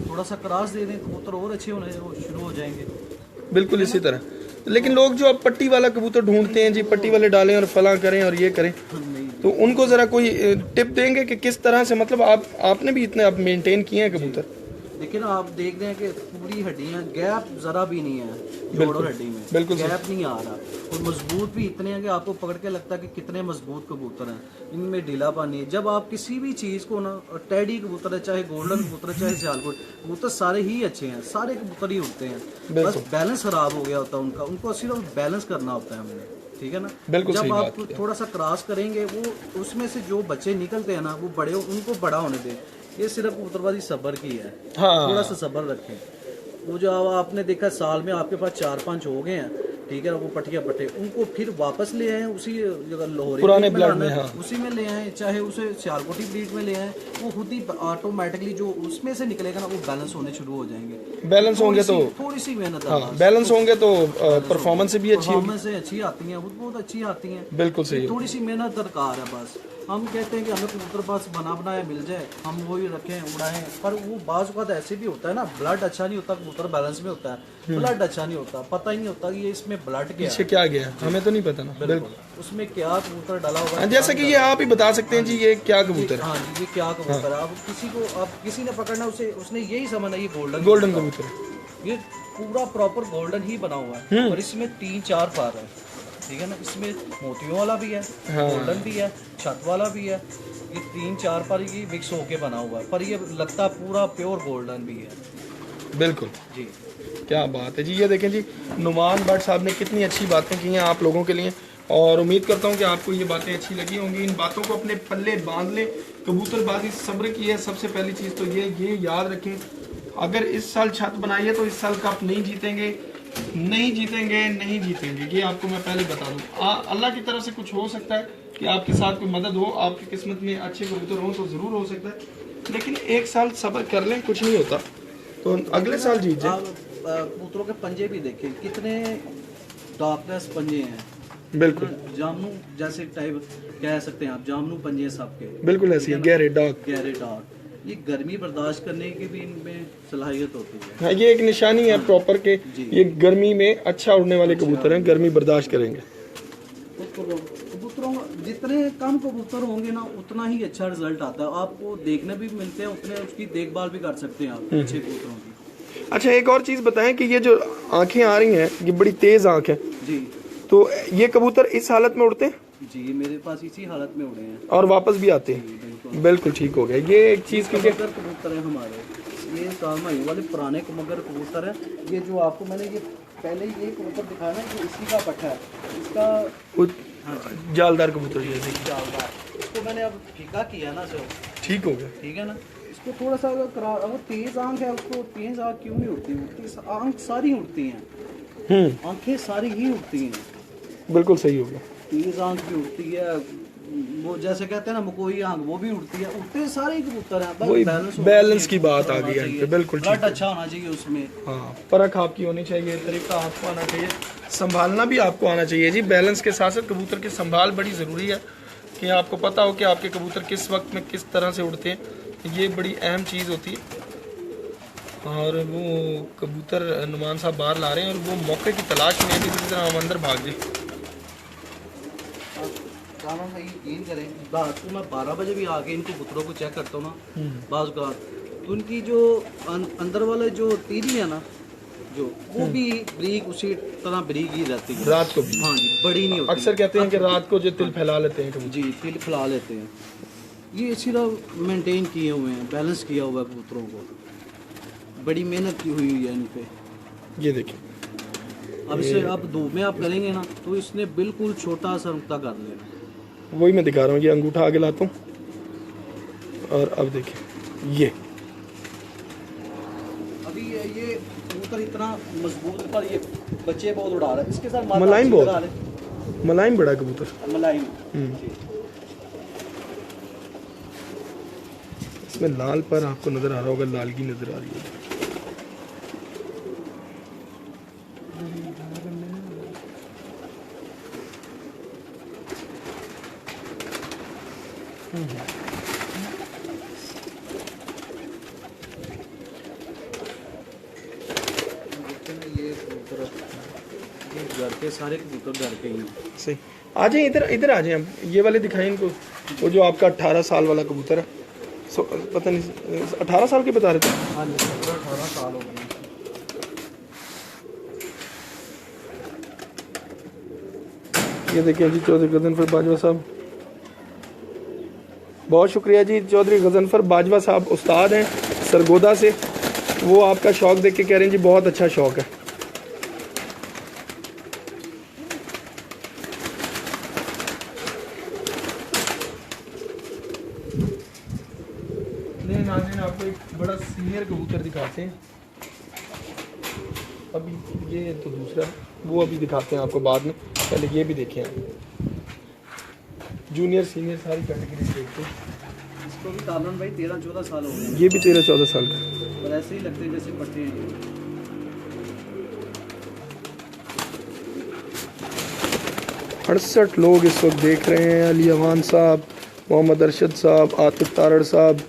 थोड़ा सा क्रॉस दे दें, कबूतर और अच्छे होने शुरू हो जाएंगे। बिल्कुल इसी तरह। लेकिन लोग जो अब पट्टी वाला कबूतर ढूंढते हैं जी, पट्टी वाले डालें और फला करें और ये करें, तो उनको जरा कोई टिप देंगे कि किस तरह से, मतलब आपने भी इतने आप मेंटेन किए हैं कबूतर? लेकिन आप देख रहे हैं कि पूरी हड्डियां, गैप जरा भी नहीं है जोड़ और हड्डी में, बिल्कुल गैप नहीं आ रहा, और मजबूत भी इतने हैं कि आपको पकड़ के लगता है कि कितने मजबूत कबूतर हैं। इनमें ढीला पानी है। जब आप किसी भी चीज़ को ना, टेडी कबूतर है, चाहे गोल्डन कबूतर है, चाहे सियालकोट कबूतर, सारे ही अच्छे हैं, सारे कबूतर ही उड़ते हैं, बस बैलेंस खराब हो गया होता है उनका, उनको सिर्फ बैलेंस करना होता है हमने, ठीक है ना। बिल्कुल जब सही आप बात थोड़ा सा क्रॉस करेंगे, वो उसमें से जो बच्चे निकलते हैं ना, वो बड़े, उनको बड़ा होने दें। ये सिर्फ कबूतरबाजी सब्र की है। हाँ। थोड़ा सा सब्र रखें। वो जो आपने देखा साल में आपके पास 4-5 हो गए हैं, ठीक है ना, वो पटिया पटे, उनको फिर वापस ले आए उसी जगह, लाहौरी पुराने ब्रीड ब्लड में, हाँ। उसी में ले आए, चाहे उसे सियालकोटी ब्रीड में ले आए, वो खुद ही ऑटोमेटिकली जो उसमें से निकलेगा ना, वो बैलेंस होने शुरू हो जाएंगे। बैलेंस होंगे तो थोड़ी सी मेहनत, हाँ, बैलेंस होंगे तो परफॉर्मेंस भी अच्छी होगी। परफॉर्मेंस अच्छी आती हैं, वो बहुत अच्छी आती हैं। बिल्कुल सही। थोड़ी सी मेहनत दरकार है बस। हम कहते हैं कि हमें कबूतर पास बना बनाया मिल जाए, हम वही रखें, उड़ाएं, पर वो बाज़ औक़ात ऐसे भी होता है ना, ब्लड अच्छा नहीं होता, कबूतर बैलेंस में होता है, ब्लड अच्छा नहीं होता, पता ही नहीं होता कि ये इसमें ब्लड क्या है, क्या गया, हमें तो नहीं पता ना। बिल्कुल उसमें क्या कबूतर डाला होगा। जैसे कि ये आप ही बता सकते हैं जी, ये क्या कबूतर है? हाँ जी, ये क्या कबूतर है। अब किसी ने पकड़ना, उसने यही समझना ये गोल्डन कबूतर है। ये पूरा प्रॉपर गोल्डन ही बना हुआ है, और इसमें 3-4 पार है, ठीक है ना। इसमें मोतियों वाला भी है, गोल्डन भी है, छत वाला भी है। ये 3-4 पार ये मिक्स होके बना हुआ है, पर ये लगता पूरा प्योर गोल्डन भी है। बिल्कुल जी, क्या बात है जी। ये देखें जी, नुमान भट्ट साहब ने कितनी अच्छी बातें की हैं आप लोगों के लिए, और उम्मीद करता हूँ कि आपको ये बातें अच्छी लगी होंगी। इन बातों को अपने पल्ले बांध लें। कबूतरबाजी सब्र की है। सबसे पहली चीज़ तो ये याद रखें, अगर इस साल छत बनाई है तो इस साल कप नहीं जीतेंगे, नहीं जीतेंगे, ये आपको मैं पहले बता दूं। अल्लाह की तरफ से कुछ हो सकता है कि आपके साथ कोई मदद हो, आपकी किस्मत में अच्छे कबूतर हो तो ज़रूर हो सकता है, लेकिन एक साल सब्र कर लें, कुछ नहीं होता, तो अगले साल जीत जाए। कबूतरों के पंजे भी देखें, कितने डार्कनेस पंजे हैं। बिल्कुल जामनू जैसे टाइप कह सकते हैं आप, जामनू पंजे हैं सबके, बिल्कुल ऐसे गहरे डार्क। ये गर्मी बर्दाश्त करने की भी इनमें सलाहियत होती है। हाँ, ये एक निशानी है प्रॉपर के ये गर्मी में अच्छा उड़ने वाले कबूतर हैं, गर्मी बर्दाश्त करेंगे। कबूतरों जितने कम कबूतर होंगे ना, उतना ही अच्छा रिजल्ट आता है। आपको देखने भी मिलते हैं, उतने उसकी देखभाल भी कर सकते हैं आप अच्छे कबूतरों की। अच्छा, एक और चीज़ बताएं कि ये जो आंखें आ रही हैं, ये बड़ी तेज आंख है जी, तो ये कबूतर इस हालत में उड़ते हैं? जी, मेरे पास इसी हालत में उड़े हैं और वापस भी आते हैं। बिल्कुल ठीक हो गया। ये एक चीज़ क्योंकि कबूतर है हमारे, ये कालमाई वाले पुराने मगर कबूतर है। ये जो आपको मैंने ये पहले ये कबूतर दिखाया ना, ये इसी का पट्टा है, इसका जालदार कबूतर जैसे जालदार, इसको मैंने अब फीका किया ना सर, ठीक हो गया, ठीक है ना। इसको थोड़ा सा अगर तेज आंख है, उसको तेज आंख क्यों नहीं उड़ती? आंख सारी उड़ती हैं, आंखें सारी ही उड़ती हैं। बिल्कुल सही हो गया। तेज आंख भी उड़ती है, वो जैसे कहते हैं ना मकोई आंख, वो भी उड़ती है, उड़ते सारे ही कबूतर हैं। वही बैलेंस की बात आ गई है, बिल्कुल ब्लड अच्छा होना चाहिए उसमें। हाँ, परख आपकी होनी चाहिए, तरीका आपको आना चाहिए, संभालना भी आपको आना चाहिए जी। बैलेंस के साथ साथ कबूतर की संभाल बड़ी ज़रूरी है कि आपको पता हो कि आपके कबूतर किस वक्त में किस तरह से उड़ते हैं, ये बड़ी अहम चीज़ होती है। और वो कबूतर नुमान साहब बाहर ला रहे हैं और वो मौके की तलाश में है कि किसी तरह हम अंदर भाग जाए। यकीन करें, रात को मैं 12 बजे भी आके इनको कबूतरों को चेक करता हूँ ना, बाज़ का तो उनकी जो अंदर वाले जो तीली है ना, जो वो भी ब्रीक उसी तरह ब्रीक ही रहती है रात को भी। हाँ जी, बड़ी नहीं होती। अक्सर कहते हैं कि रात को जो तिल फैला लेते हैं जी, तिल फैला लेते हैं। ये सिर्फ मेंटेन किए हुए हैं, बैलेंस किया हुआ है कबूतरों को, बड़ी मेहनत की हुई है इन पे। ये देखिए, अब इसे आप धूप में आप करेंगे ना, तो इसने बिल्कुल छोटा सा नुकता कर लेना। वही मैं दिखा रहा हूँ, ये अंगूठा आगे लाता हूँ और अब देखिए ये ये कबूतर इतना मजबूत पर ये बच्चे बहुत उड़ा रहा है, इसके साथ मादा मुलायम अच्छी बहुत। लगा ले। मुलायम बड़ा कबूतर। मुलायम। इसमें लाल पर आपको नज़र आ रहा होगा, लाल की नज़र आ रही है। ये कबूतर ये घर के सारे कबूतर घर के ही हैं। सही। आ जाए इधर, इधर आ जाए हम, ये वाले दिखाएं इनको। वो जो आपका 18 साल वाला कबूतर है, पता नहीं 18 साल के बता रहे थे। हाँ जी, 17-18 साल हो गए। ये देखिए जी चौधरी गजनफर बाजवा साहब, बहुत शुक्रिया जी। चौधरी गजनफर बाजवा साहब उस्ताद हैं सरगोदा से, वो आपका शौक़ देख के कह रहे हैं जी बहुत अच्छा शौक़ है। नहीं नाज़रीन, आपको एक बड़ा सीनियर कबूतर दिखाते हैं। अभी ये तो दूसरा, वो अभी दिखाते हैं आपको बाद में, पहले ये भी देखें आप। जूनियर सीनियर सारी कैटेगरी देखते हैं। इसको भी तालन भाई 13-14 साल हो गए, ये भी 13-14 साल का। पर ऐसे ही लगते हैं जैसे पट्टे हैं। 68 लोग इस वक्त देख रहे हैं। अली अमान साहब, मोहम्मद अरशद साहब, आतिफ तारड़ साहब,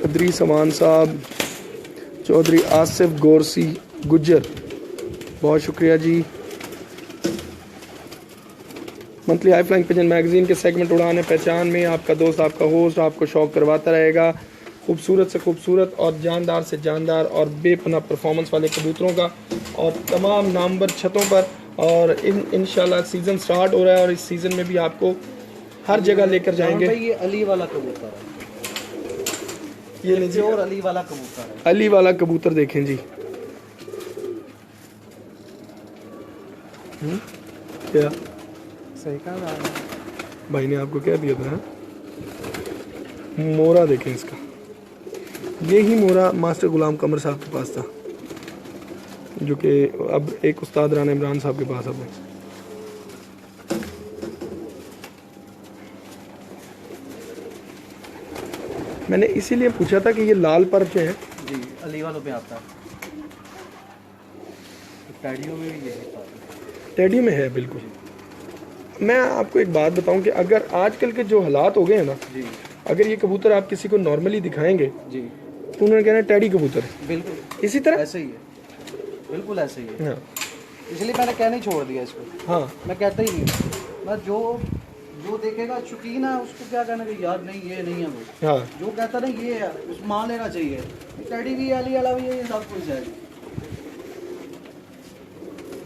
अदरीस अमान साहब, चौधरी आसिफ गोरसी गुज्जर, बहुत शुक्रिया ji. Monthly high flying pigeon magazine के सेगमेंट उड़ान है पहचान में आपका दोस्त, आपका होस्ट आपको शौक़ करवाता रहेगा खूबसूरत से खूबसूरत और जानदार से जानदार और बेपनाह परफॉर्मेंस वाले कबूतरों का, और तमाम नामवर छतों पर। और इंशाल्लाह सीज़न स्टार्ट हो रहा है और इस सीज़न में भी आपको हर जगह लेकर जाएंगे। भाई ये अली वाला कबूतर है, ये लीजिए, और अली वाला कबूतर है। अली वाला कबूतर देखें जी। क्या सही कहा भाई ने आपको क्या दिया था? हाँ? मोरा देखें इसका, यही मोरा मास्टर गुलाम कमर साहब के पास था, जो कि अब एक उस्ताद राना इमरान साहब के पास अब है। मैंने इसीलिए पूछा था कि ये लाल पर जो है जी अली वालों पे आता है, टैडियों में भी यही था। टेडी में है बिल्कुल। मैं आपको एक बात बताऊं कि अगर आजकल के जो हालात हो गए हैं ना, जी अगर ये कबूतर आप किसी को नॉर्मली दिखाएंगे जी तो उन्होंने कहना टैडी कबूतर है। बिल्कुल इसी तरह ऐसे ही है, बिल्कुल ऐसे ही है। हाँ इसलिए मैंने कहना ही छोड़ दिया इसको, हाँ मैं कहता ही नहीं। मैं जो देखेगा शौकीन है उसको क्या कहना कि यार नहीं ये नहीं है, वो हाँ जो कहता ना ये है उस मान लेना चाहिए। टैडी भी अली वाला भी है, ये सब कुछ है।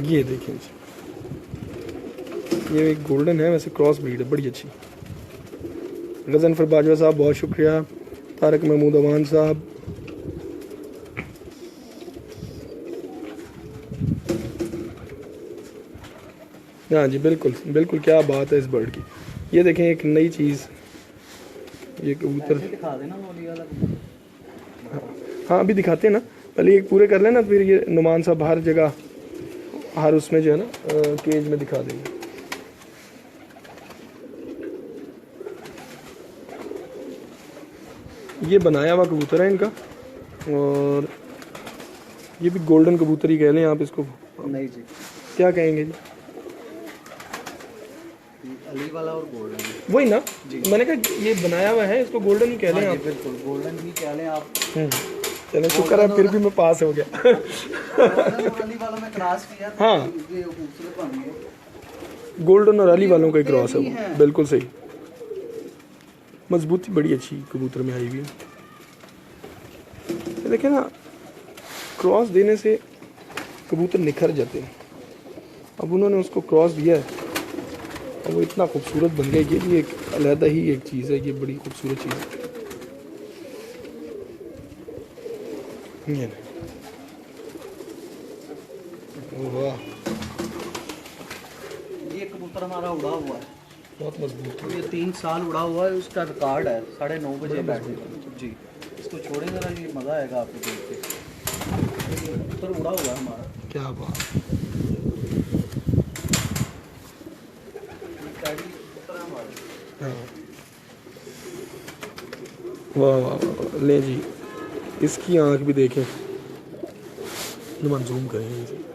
ये देखें जी, ये एक गोल्डन है, वैसे क्रॉस ब्रीड है, बड़ी अच्छी। गजनफर बाजवा साहब बहुत शुक्रिया। तारक महमूद अवान साहब, हाँ जी बिल्कुल बिल्कुल, क्या बात है इस बर्ड की। ये देखें एक नई चीज़, ये कबूतर। दिखा देना वो अली वाला। हाँ अभी दिखाते हैं ना, पहले ये पूरे कर लेना, फिर ये नुमान साहब हर जगह हर उसमें जो है ना केज में दिखा देंगे। ये बनाया हुआ कबूतर है इनका, और ये भी गोल्डन कबूतर ही कह लें आप इसको, नहीं जी, क्या कहेंगे जी? अली वाला और गोल्डन वही ना जी। मैंने कहा ये बनाया हुआ है, इसको गोल्डन ही कह लें आप। बिल्कुल गोल्डन ही कह लें आप। चलो शुक्र है फिर भी मैं पास हो गया। गोल्डन और अली वाला में क्रॉस किया था, हाँ। ये खूबसूरत बन गया। गोल्डन और अली वालों का ही क्रॉस है भी वो, है। बिल्कुल सही। मजबूती बड़ी अच्छी कबूतर में आई हुई है। ये देखिए ना, क्रॉस देने से कबूतर निखर जाते हैं। अब उन्होंने उसको क्रॉस दिया है और वो इतना खूबसूरत बन गया। ये भी एक अलहदा ही एक चीज़ है, ये बड़ी खूबसूरत चीज़ है। ये वाह, ये कबूतर हमारा उड़ा हुआ है, बहुत मजबूत है। ये 3 साल उड़ा हुआ है, उसका रिकॉर्ड है 9:30 बजे बैठे। जी इसको छोड़ें जरा, ये मज़ा आएगा आपको देख के। कबूतर उड़ा हुआ है हमारा। क्या बात। टैडी कबूतर है हमारे। हाँ। वाह वाह वाह, ले जी, इसकी आंख भी देखें, जूम करेंगे इसे।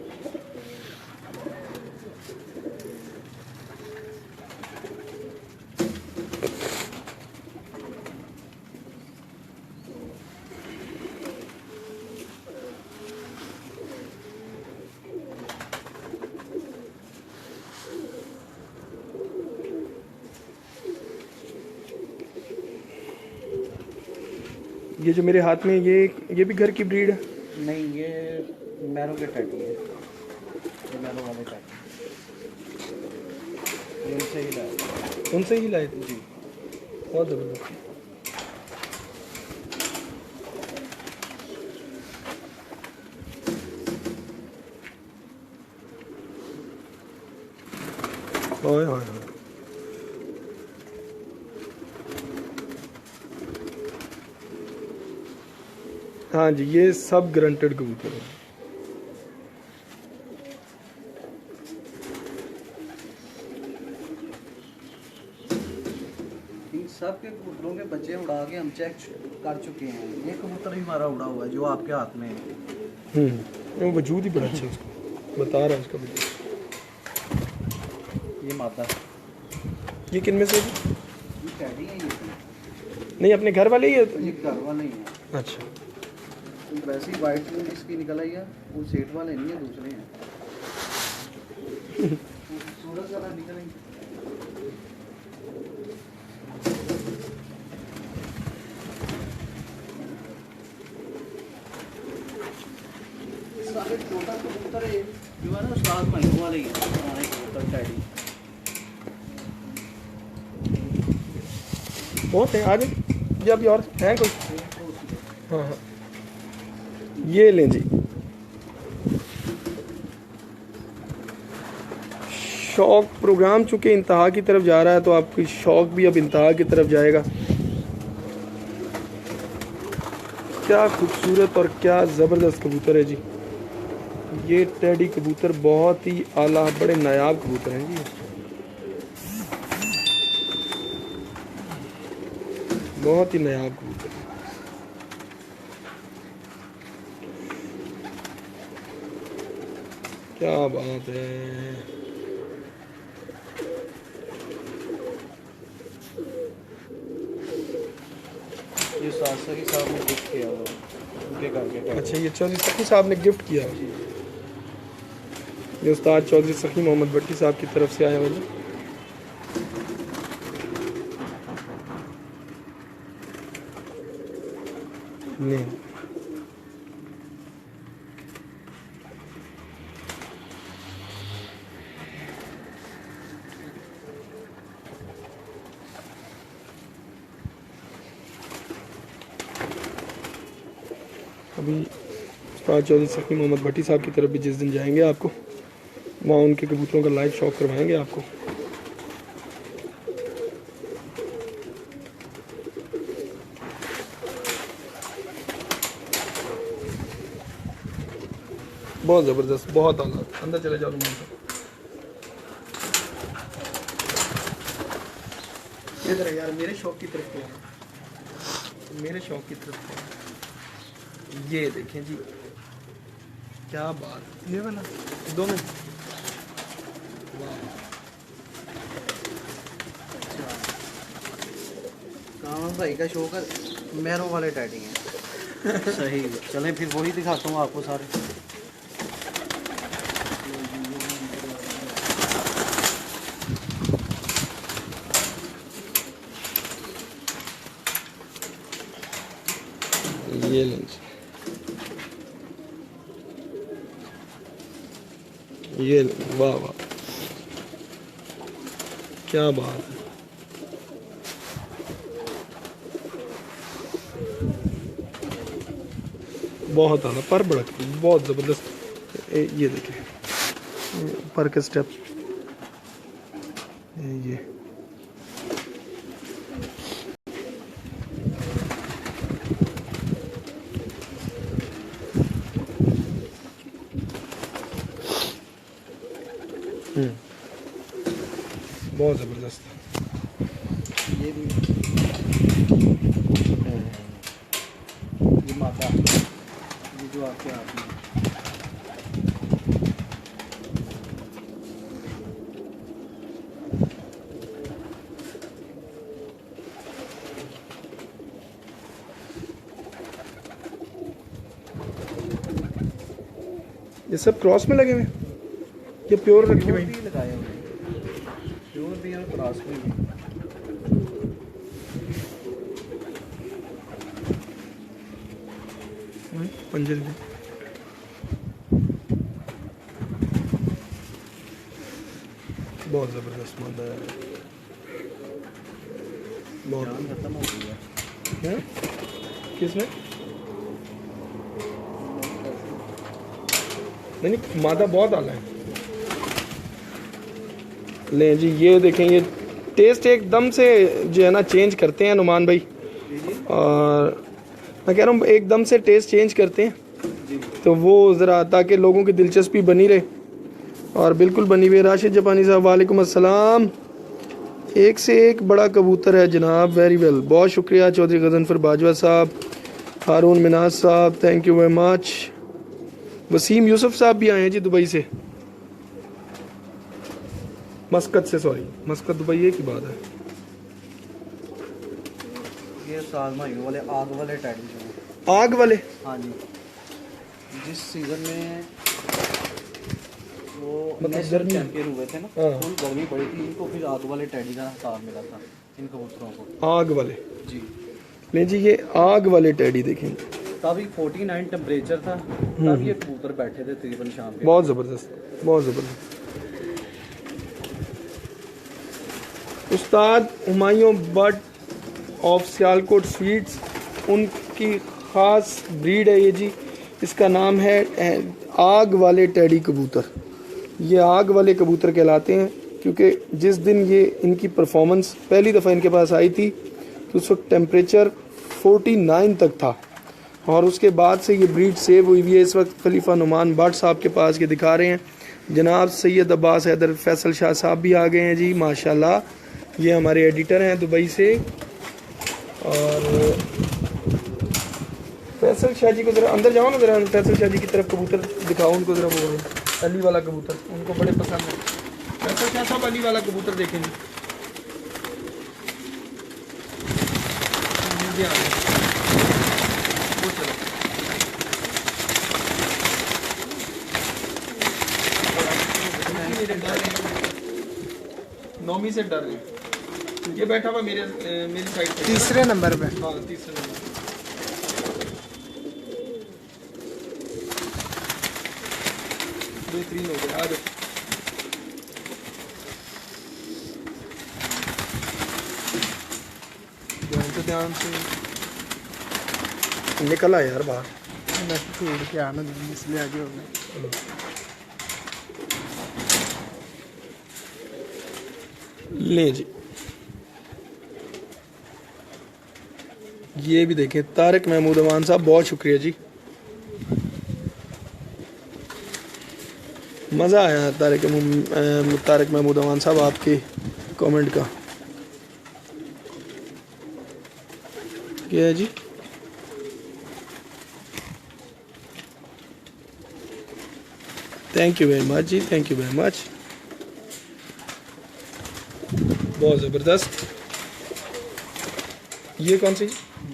ये जो मेरे हाथ में ये भी घर की ब्रीड है? नहीं, ये मैरो के टैडी है। ये मैरो वाले टैडी, ये उनसे ही लाए। उनसे ही लाए थे जी। बहुत ज़बरदस्त। ओए ओए ओए। हाँ जी, ये सब ग्रंटेड कबूतर हैं। इन सब के कबूतरों के बच्चे उड़ा के हम चेक कर चुके हैं। ये कबूतर ही हमारा उड़ा हुआ है जो आपके हाथ में है। वो वजूद ही बड़ा अच्छा है उसका, बता रहा है उसका वजूद। ये मादा, ये किन में से है? ये टैडी है। ये नहीं, अपने घर वाले ही है? ये घर वाले ही है। अच्छा। वैसे ही वाइट में इसकी निकल आई है, वो सेट वाले नहीं है, दूसरे हैं। सूरज वाला निकल आई। सारे छोटा कबूतर है जो है ना, उस्ताद महीनों वाले ही है हमारे कबूतर टैडी। बहुत है आगे, या अभी और हैं कोई? हाँ हाँ, ये लें जी। शौक प्रोग्राम चूँकि इंतहा की तरफ जा रहा है, तो आपकी शौक भी अब इंतहा की तरफ जाएगा। क्या खूबसूरत और क्या ज़बरदस्त कबूतर है जी। ये टैडी कबूतर बहुत ही आला, बड़े नायाब कबूतर हैं जी। बहुत ही नायाब कबूतर। क्या बात है। ये सासरी साहब ने गिफ्ट किया हुआ उनके घर के टैडी। अच्छा, ये चौधरी सखी साहब ने गिफ्ट किया। ये उस्ताद चौधरी सखी मोहम्मद भट्टी साहब की तरफ से आया हुआ है। नहीं, अभी उस्ताद चौधरी सखी मोहम्मद भट्टी साहब की तरफ भी जिस दिन जाएंगे, आपको वहाँ उनके कबूतरों का लाइव शौक करवाएंगे आपको। बहुत ज़बरदस्त, बहुत आला। अंदर चले जाओ रुमान साहब। इधर है यार, मेरे शौक की तरफ क्या, मेरे शौक की तरफ क्या। ये देखें जी, क्या बात, ये वाला दोनों। कामन भाई का शौक है मैरों वाले टैडी हैं। सही, चलें फिर वही दिखाता हूँ आपको सारे। ये लेंस, ये वाह वाह, क्या बात है। बहुत आला पर बड़ा, बहुत ज़बरदस्त। ये देखिए पर के स्टेप, ये ज़बरदस्त। ये भी ये माता, ये जो आपके हाथ में ये सब क्रॉस में लगे हुए हैं, ये प्योर रखे हुए हैं। भी लगाए हुए हैं, प्योर भी और क्रॉस में भी। पंजर भी बहुत ज़बरदस्त मादा है, बहुत। जान खत्म हो गई है। क्या किसमें? नहीं मादा बहुत आला है। ले जी ये देखें, ये टेस्ट एकदम से जो है ना चेंज करते हैं नुमान भाई, और मैं कह रहा हूँ एकदम से टेस्ट चेंज करते हैं, तो वो ज़रा ताकि लोगों की दिलचस्पी बनी रहे और बिल्कुल बनी हुई। राशिद जापानी साहब वालेकुम अस्सलाम, एक से एक बड़ा कबूतर है जनाब, वेरी वेल, बहुत शुक्रिया। चौधरी गजनफर बाजवा साहब, हारून मिनाज साहब, thank you very much. Waseem Yusuf साहब भी आए हैं जी दुबई से, मस्कत से, सॉरी मस्कत दुबई एक ही बात है। ये सालमाइयों वाले आग वाले टैडी जो हैं। आग वाले? हाँ जी, जिस सीज़न में वो मतलब नेशनल गर्मी? चैंपियन हुए थे ना, हाँ। फुल गर्मी पड़ी थी, इनको फिर आग वाले टैडी का खिताब मिला था इन कबूतरों को। आग वाले? जी, ले जी ये आग वाले टेडी देखें, तभी 49 टेम्परेचर था, तब ये कबूतर बैठे थे तकरीबन शाम के। बहुत ज़बरदस्त, बहुत ज़बरदस्त। उस्ताद Humayun but of Sialkot sweets, उनकी ख़ास ब्रीड है ये जी, इसका नाम है आग वाले टेडी कबूतर। ये आग वाले कबूतर कहलाते हैं क्योंकि जिस दिन ये इनकी परफॉर्मेंस पहली दफ़ा इनके पास आई थी तो उस वक्त टेम्परेचर 49 तक था, और उसके बाद से ये ब्रीड सेव हुई हुई है। इस वक्त खलीफा नुमान भट्ट साहब के पास ये दिखा रहे हैं, जनाब सैयद अब्बास हैदर फैसल शाह साहब भी आ गए हैं जी माशाल्लाह, ये हमारे एडिटर हैं दुबई से। और फैसल शाह जी को ज़रा अंदर जाओ ना, ज़रा फैसल शाह जी की तरफ कबूतर दिखाओ उनको ज़रा, वो अली वाला कबूतर उनको बड़े पसंद है। फैसल शाह साहब अली वाला कबूतर देखेंगे, ये आ गए। वो चलो। नौमी से डर रहे हैं। ये बैठा हुआ मेरी साइड पे, तीसरे नंबर पे। हाँ तीसरे नंबर। बेहतरीन हो गया, आ जाओ। ध्यान से निकला यार बाहर, मैं तो उड़ के आना नहीं, इसलिए आगे हो गया। ले जी ये भी देखें, तारिक महमूद अमान साहब बहुत शुक्रिया जी, मज़ा आया तारिक महमूद अमान साहब आपके कमेंट का। क्या है जी? थैंक यू वेरी मच जी, थैंक यू वेरी मच, बहुत ज़बरदस्त। ये कौन सी?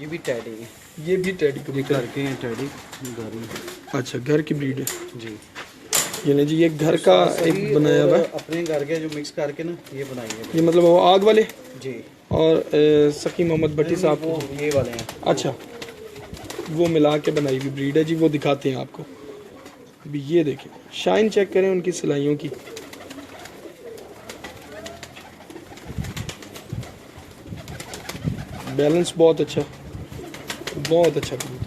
ये भी टैडी है, ये भी टेडी ये कबूतर घर के हैं टैडी, घर में। अच्छा घर की ब्रीड है जी, ये नहीं जी, ये घर का एक बनाया हुआ है, अपने घर के जो मिक्स करके ना ये बनाई है ये मतलब वो आग वाले जी। और सकी मोहम्मद भट्टी साहब वो को, ये वाले हैं। अच्छा वो मिला के बनाई हुई ब्रीड है जी, वो दिखाते हैं आपको। अभी ये देखें, शाइन चेक करें उनकी सिलाइयों की, बैलेंस बहुत अच्छा, बहुत अच्छा कबूतर।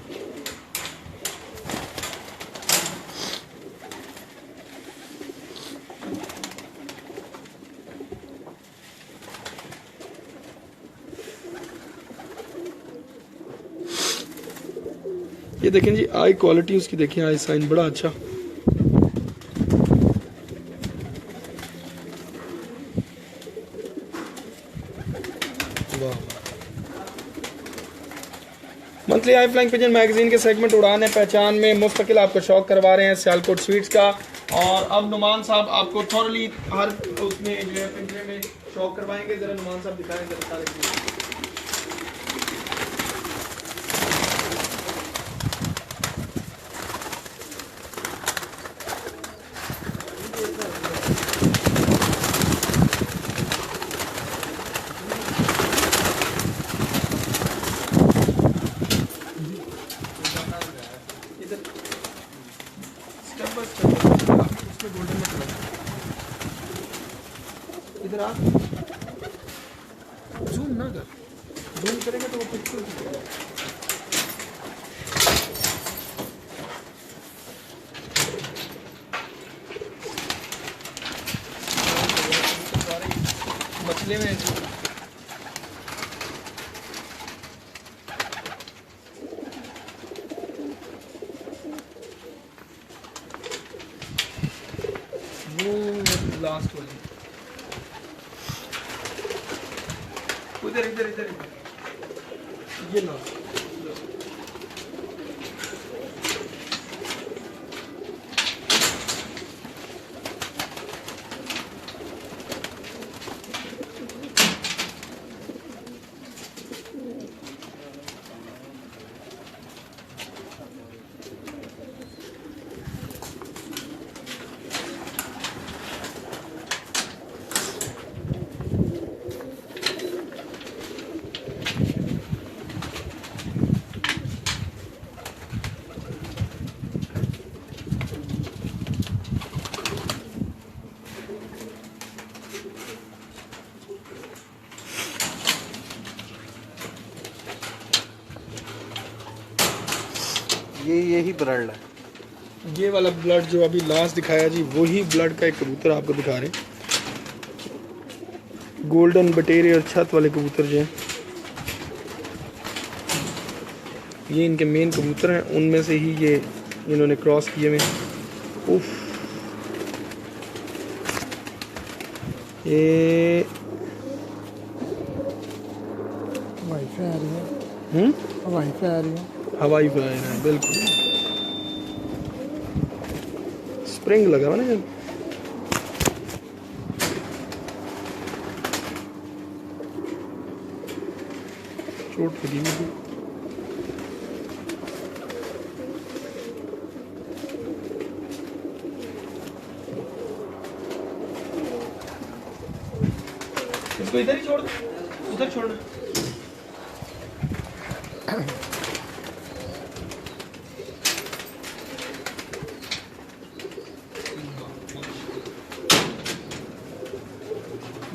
ये देखें जी, आई क्वालिटी उसकी देखें, आई साइन बड़ा अच्छा। वाह। मंथली आई फ्लाइंग पिजन मैगजीन के सेगमेंट उड़ान है पहचान में मुस्तकिल आपको शौक करवा रहे हैं सियालकोट स्वीट्स का। और अब नुमान साहब आपको थॉरली हर उसमें जो है पिंजरे में शौक करवाएंगे। जरा नुमान साहब दिखाएं जरा सारे चीज़। इधर आ, जूम ना कर, जूम करेंगे तो वो पिक्चर मछले में वो लास्ट वाली इधर इधर इधर ये लो। यही ब्लड है, ये वाला ब्लड जो अभी लास्ट दिखाया जी वही ब्लड का एक कबूतर आपको दिखा रहे हैं। गोल्डन बटेरे और छत वाले कबूतर जो हैं ये इनके मेन कबूतर हैं, उनमें से ही ये इन्होंने क्रॉस किए हुए। उफ, ये हवाई से आ रही है, हवाई से आ रही है, हवाई फ्लायर है बिल्कुल। स्प्रिंग लगा हुआ ना, चोट लगी मुझे। इसको इधर ही छोड़ दो, उधर छोड़।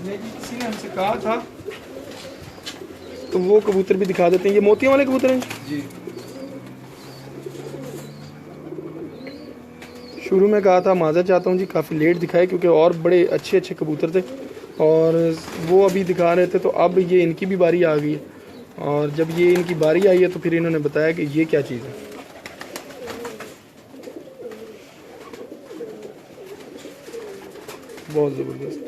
किसी ने हमसे कहा था तो वो कबूतर भी दिखा देते हैं। ये मोतियों वाले कबूतर हैं जी। शुरू में कहा था, माज़ा चाहता हूँ जी काफ़ी लेट दिखाए क्योंकि और बड़े अच्छे अच्छे कबूतर थे और वो अभी दिखा रहे थे, तो अब ये इनकी भी बारी आ गई है। और जब ये इनकी बारी आई है तो फिर इन्होंने बताया कि ये क्या चीज़ है। बहुत ज़बरदस्त।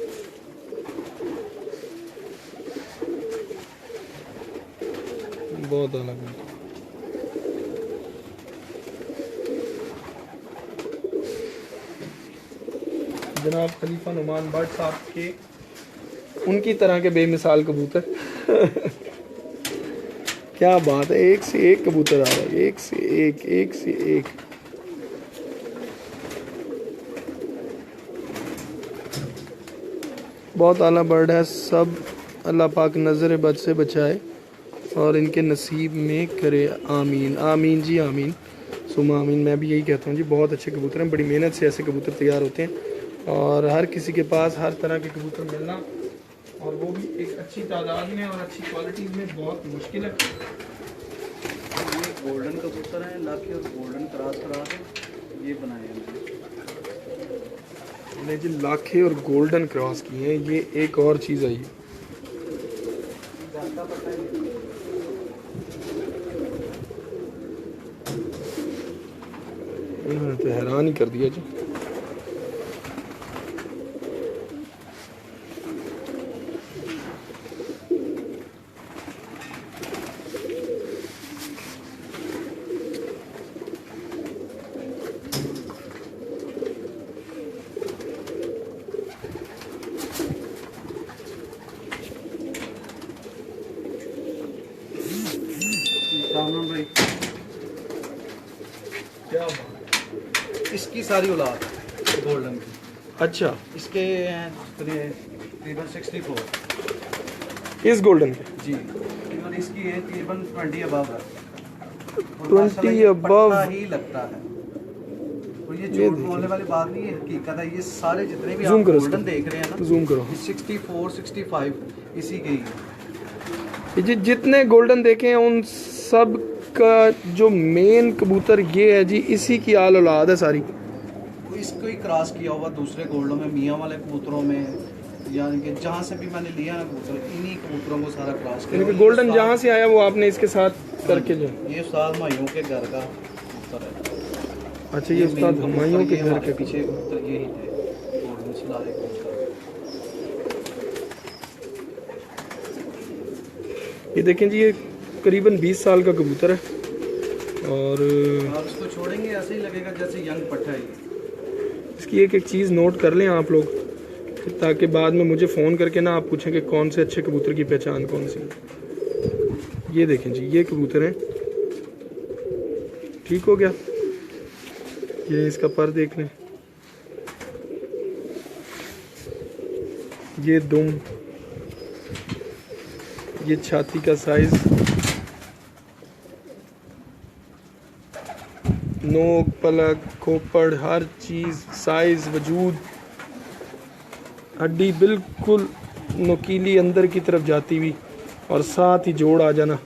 बहुत अलग है। जनाब खलीफा नुमान भट्ट साहब के उनकी तरह के बेमिसाल कबूतर क्या बात है, एक से एक कबूतर आ रहा है, एक से एक, एक से एक। बहुत आला बर्ड है, सब अल्लाह पाक नज़र बद से बचाए और इनके नसीब में करे आमीन। आमीन जी आमीन, सुमा आमीन। मैं भी यही कहता हूँ जी, बहुत अच्छे कबूतर हैं, बड़ी मेहनत से ऐसे कबूतर तैयार होते हैं और हर किसी के पास हर तरह के कबूतर मिलना और वो भी एक अच्छी तादाद में और अच्छी क्वालिटी में बहुत मुश्किल है। ये गोल्डन कबूतर हैं, लाके और गोल्डन क्रॉस करा के ये बनाए हैं मैंने जी, लाखे और गोल्डन क्रॉस किए हैं। ये एक और चीज़ आई है, इन्होंने तो हैरान ही कर दिया जी। कामरान भाई, क्या बात। इसकी सारी औलाद गोल्डन की, अच्छा, इसके हैं तकरीबन 64 इस गोल्डन के जी, तकरीबन इसकी है तकरीबन 20 अबव है, 20 above ही लगता है। और ये झूठ बोलने वाली बात नहीं है, हकीकत है। ये सारे जितने भी Zoom आप करो गोल्डन इसको। देख रहे हैं ना, जूम करो। ये 64 65 इसी के ही है। ये जितने गोल्डन देखे हैं उन सब का जो मेन कबूतर ये है जी, इसी की आल औलाद है सारी। तो इसको ही क्रॉस किया हुआ दूसरे गोल्डों में, मियाँ वाले कबूतरों में, यानी कि जहाँ से भी मैंने लिया ना कबूतर, इन्हीं कबूतरों को सारा क्रॉस किया। यानी कि गोल्डन जहाँ से आया वो आपने इसके साथ करके जो। ये उस्ताद माइयों के घर का कबूतर है। अच्छा, ये उस्ताद हुमायूं के घर के पीछे कबूतर यही थे, गोल्डन सिलारे कबूतर। ये देखें जी, ये करीबन 20 साल का कबूतर है और आप इसको छोड़ेंगे ऐसे ही लगेगा जैसे यंग पट्टा है ये। इसकी एक एक चीज़ नोट कर लें आप लोग, ताकि बाद में मुझे फ़ोन करके ना आप पूछें कि कौन से अच्छे कबूतर की पहचान कौन सी है। ये देखें जी, ये कबूतर हैं, ठीक हो गया। ये इसका पर देख लें, ये दुम, ये छाती का साइज, नोक, पलक, खोपड़, हर चीज़, साइज, वजूद, हड्डी बिल्कुल नुकीली अंदर की तरफ जाती हुई और साथ ही जोड़ आ जाना।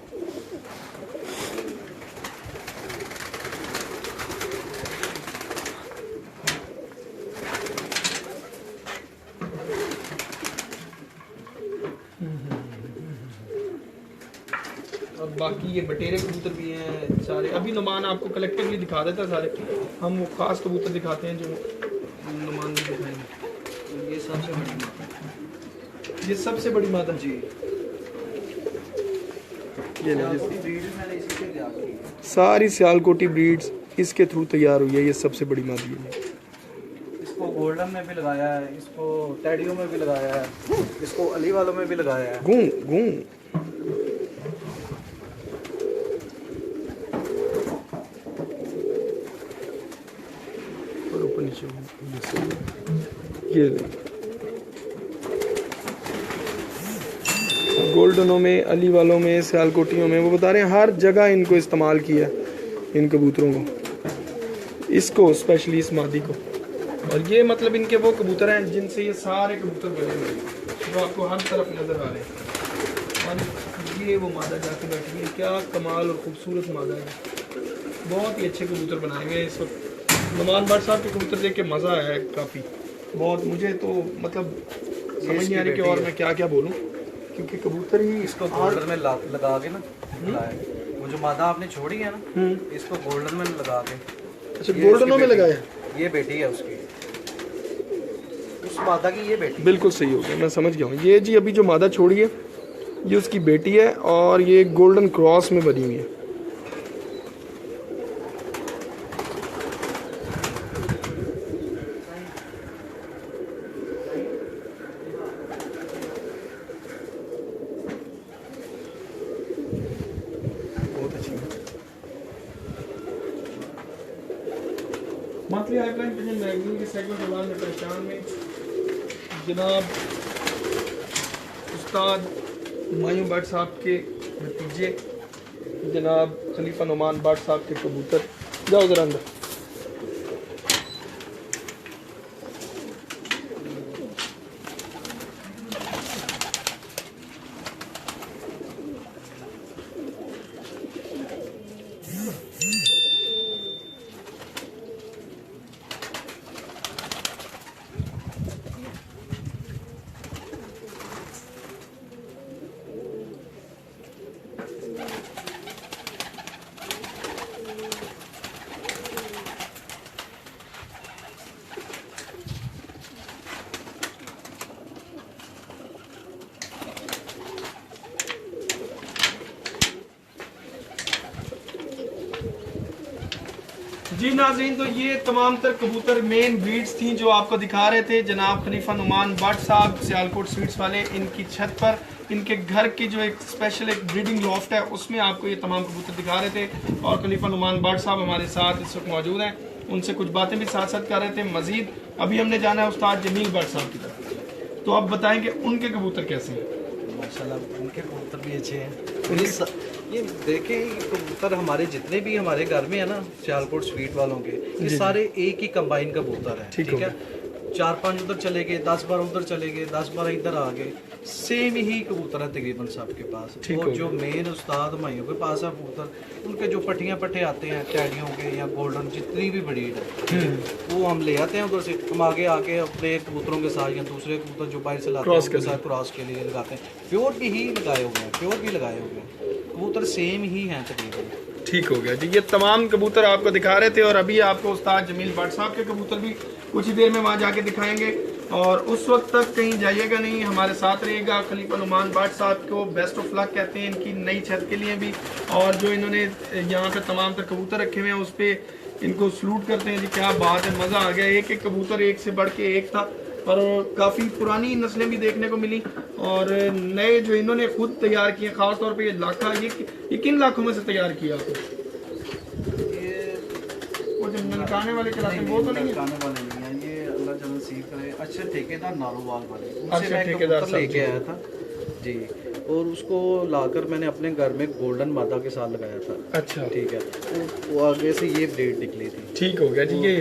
और बाकी ये बटेरे कबूतर भी हैं सारे। अभी नुमान आपको कलेक्टिवली दिखा देता है सारे, हम वो खास कबूतर दिखाते हैं जो नुमान में दिखाएंगे। ये सबसे बड़ी बात ये सबसे बड़ी मादा जी। ये ले सियालकोटी ब्रीड मैंने इसी से तैयार की है। सारी सियालकोटी ब्रीड्स इसके थ्रू तैयार हुई है। ये सबसे बड़ी मादी है। इसको गोल्डन में भी लगाया है, इसको टेडियो में भी लगाया है, इसको अली वालों में भी लगाया है। गूं गूं और ऊपर नीचे ये ले। गोल्डनों में, अली वालों में, सियालकोटियों में, वो बता रहे हैं हर जगह इनको इस्तेमाल किया इन कबूतरों को, इसको स्पेशली इस मादी को। और ये मतलब इनके वो कबूतर हैं जिनसे ये सारे कबूतर बने हुए हैं जो आपको हर तरफ नजर आ रहे हैं। और ये वो मादा जाके बैठी है, क्या कमाल और खूबसूरत मादा है। बहुत ही अच्छे कबूतर बनाए हुए हैं इस वक्त। नुमान भट्ट साहब के कबूतर देख के मज़ा आया है काफ़ी बहुत। मुझे तो मतलब समझ नहीं आ रही कि और मैं क्या क्या बोलूँ, क्योंकि कबूतर ही इसको गोल्डन में लगा के ना, वो जो मादा आपने छोड़ी है ना, इसको गोल्डन में लगा के। अच्छा, गोल्डनों में लगाया। ये बेटी है उसकी, उस मादा की ये बेटी। बिल्कुल सही हो गया, मैं समझ गया हूँ। ये जी अभी जो मादा छोड़ी है ये उसकी बेटी है और ये गोल्डन क्रॉस में बनी हुई है। बहुत अच्छी है। मंथली आइपलाइन पिजन मैगजीन के सेगमेंट उड़ान में पहचान में जनाब उस्ताद हुमायूं भट्ट साहब के भतीजे जनाब खलीफा नुमान भट्ट साहब के कबूतर। जाओ जरा अंदर। जी नाज़रीन, तो ये तमाम तर कबूतर मेन ब्रीड्स थी जो आपको दिखा रहे थे जनाब खलीफा नुमान भट्ट साहब सियालकोट स्वीट्स वाले। इनकी छत पर इनके घर की जो एक स्पेशल एक ब्रीडिंग लॉफ्ट है उसमें आपको ये तमाम कबूतर दिखा रहे थे। और खलीफा नुमान बट साहब हमारे साथ इस वक्त मौजूद हैं, उनसे कुछ बातें भी साथ साथ कर रहे थे। मजीद अभी हमने जाना है उस्ताद जमील बट साहब की तरफ, तो आप बताएं कि उनके कबूतर कैसे हैं। माशाल्लाह उनके कबूतर भी अच्छे हैं। ये देखें, ये कबूतर हमारे जितने भी हमारे घर में है ना सियालकोट स्वीट वालों के, ये सारे एक ही कंबाइन कबूतर हैं। ठीक है, 4-5 उधर चले गए, 10-12 उधर चले गए, 10-12 इधर आ गए, सेम ही कबूतर है तकरीबन सबके पास। और जो मेन उस्ताद भाइयों के पास है कबूतर, उनके जो पट्टियाँ पट्टे आते हैं टैडियों के या गोल्डन जितनी भी ब्रीड है वो हम ले आते हैं उधर से। हम आगे आके अपने कबूतरों के साथ या दूसरे कबूतर जो बाहर से लाते हैं उनके साथ क्रॉस के लिए लगाते हैं। प्योर भी ही लगाए हुए हैं, प्योर भी लगाए हुए हैं, कबूतर सेम ही हैं तकरीबन। ठीक हो गया जी, ये तमाम कबूतर आपको दिखा रहे थे और अभी आपको उस्ताद जमील बट साहब के कबूतर भी कुछ ही देर में वहाँ जाके दिखाएंगे। और उस वक्त तक कहीं जाइएगा नहीं, हमारे साथ रहिएगा। खलीफा नुमान बट साहब को बेस्ट ऑफ लक कहते हैं इनकी नई छत के लिए भी, और जो इन्होंने यहाँ पे तमाम तर कबूतर रखे हुए हैं उस पर इनको सलूट करते हैं जी। क्या बात है, मज़ा आ गया। एक एक कबूतर एक से बढ़ के एक था और काफ़ी पुरानी नस्लें भी देखने को मिली और नए जो इन्होंने खुद तैयार किए, ख़ासतौर पे ये लाखा, ये किन लाखों में से तैयार किया आपने? वो जो ननकाने वाले चलाते हैं वो तो नहीं है? ननकाने वाले नहीं है, ये अल्लाह जब नसीब करे। अच्छा ठेकेदार नारोवाल वाले, अच्छा, उनसे मैं ठेकेदार कबूतर लेके आया था जी, और उसको लाकर मैंने अपने घर में गोल्डन मादा के साथ लगाया था। अच्छा, ठीक है, वो आगे से ये ब्रीड निकली थी। ठीक हो गया जी। ये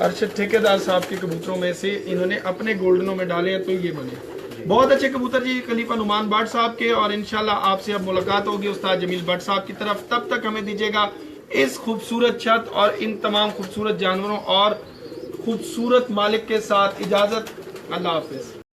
अरशद ठेकेदार साहब के कबूतरों में से इन्होंने अपने गोल्डनों में डाले हैं तो ये बने बहुत अच्छे कबूतर जी खलीफा नुमान बट साहब के। और इंशाल्लाह आपसे अब मुलाकात होगी उस्ताद जमील बट साहब की तरफ। तब तक हमें दीजिएगा इस खूबसूरत छत और इन तमाम खूबसूरत जानवरों और खूबसूरत मालिक के साथ इजाजत। अल्लाह हाफिज।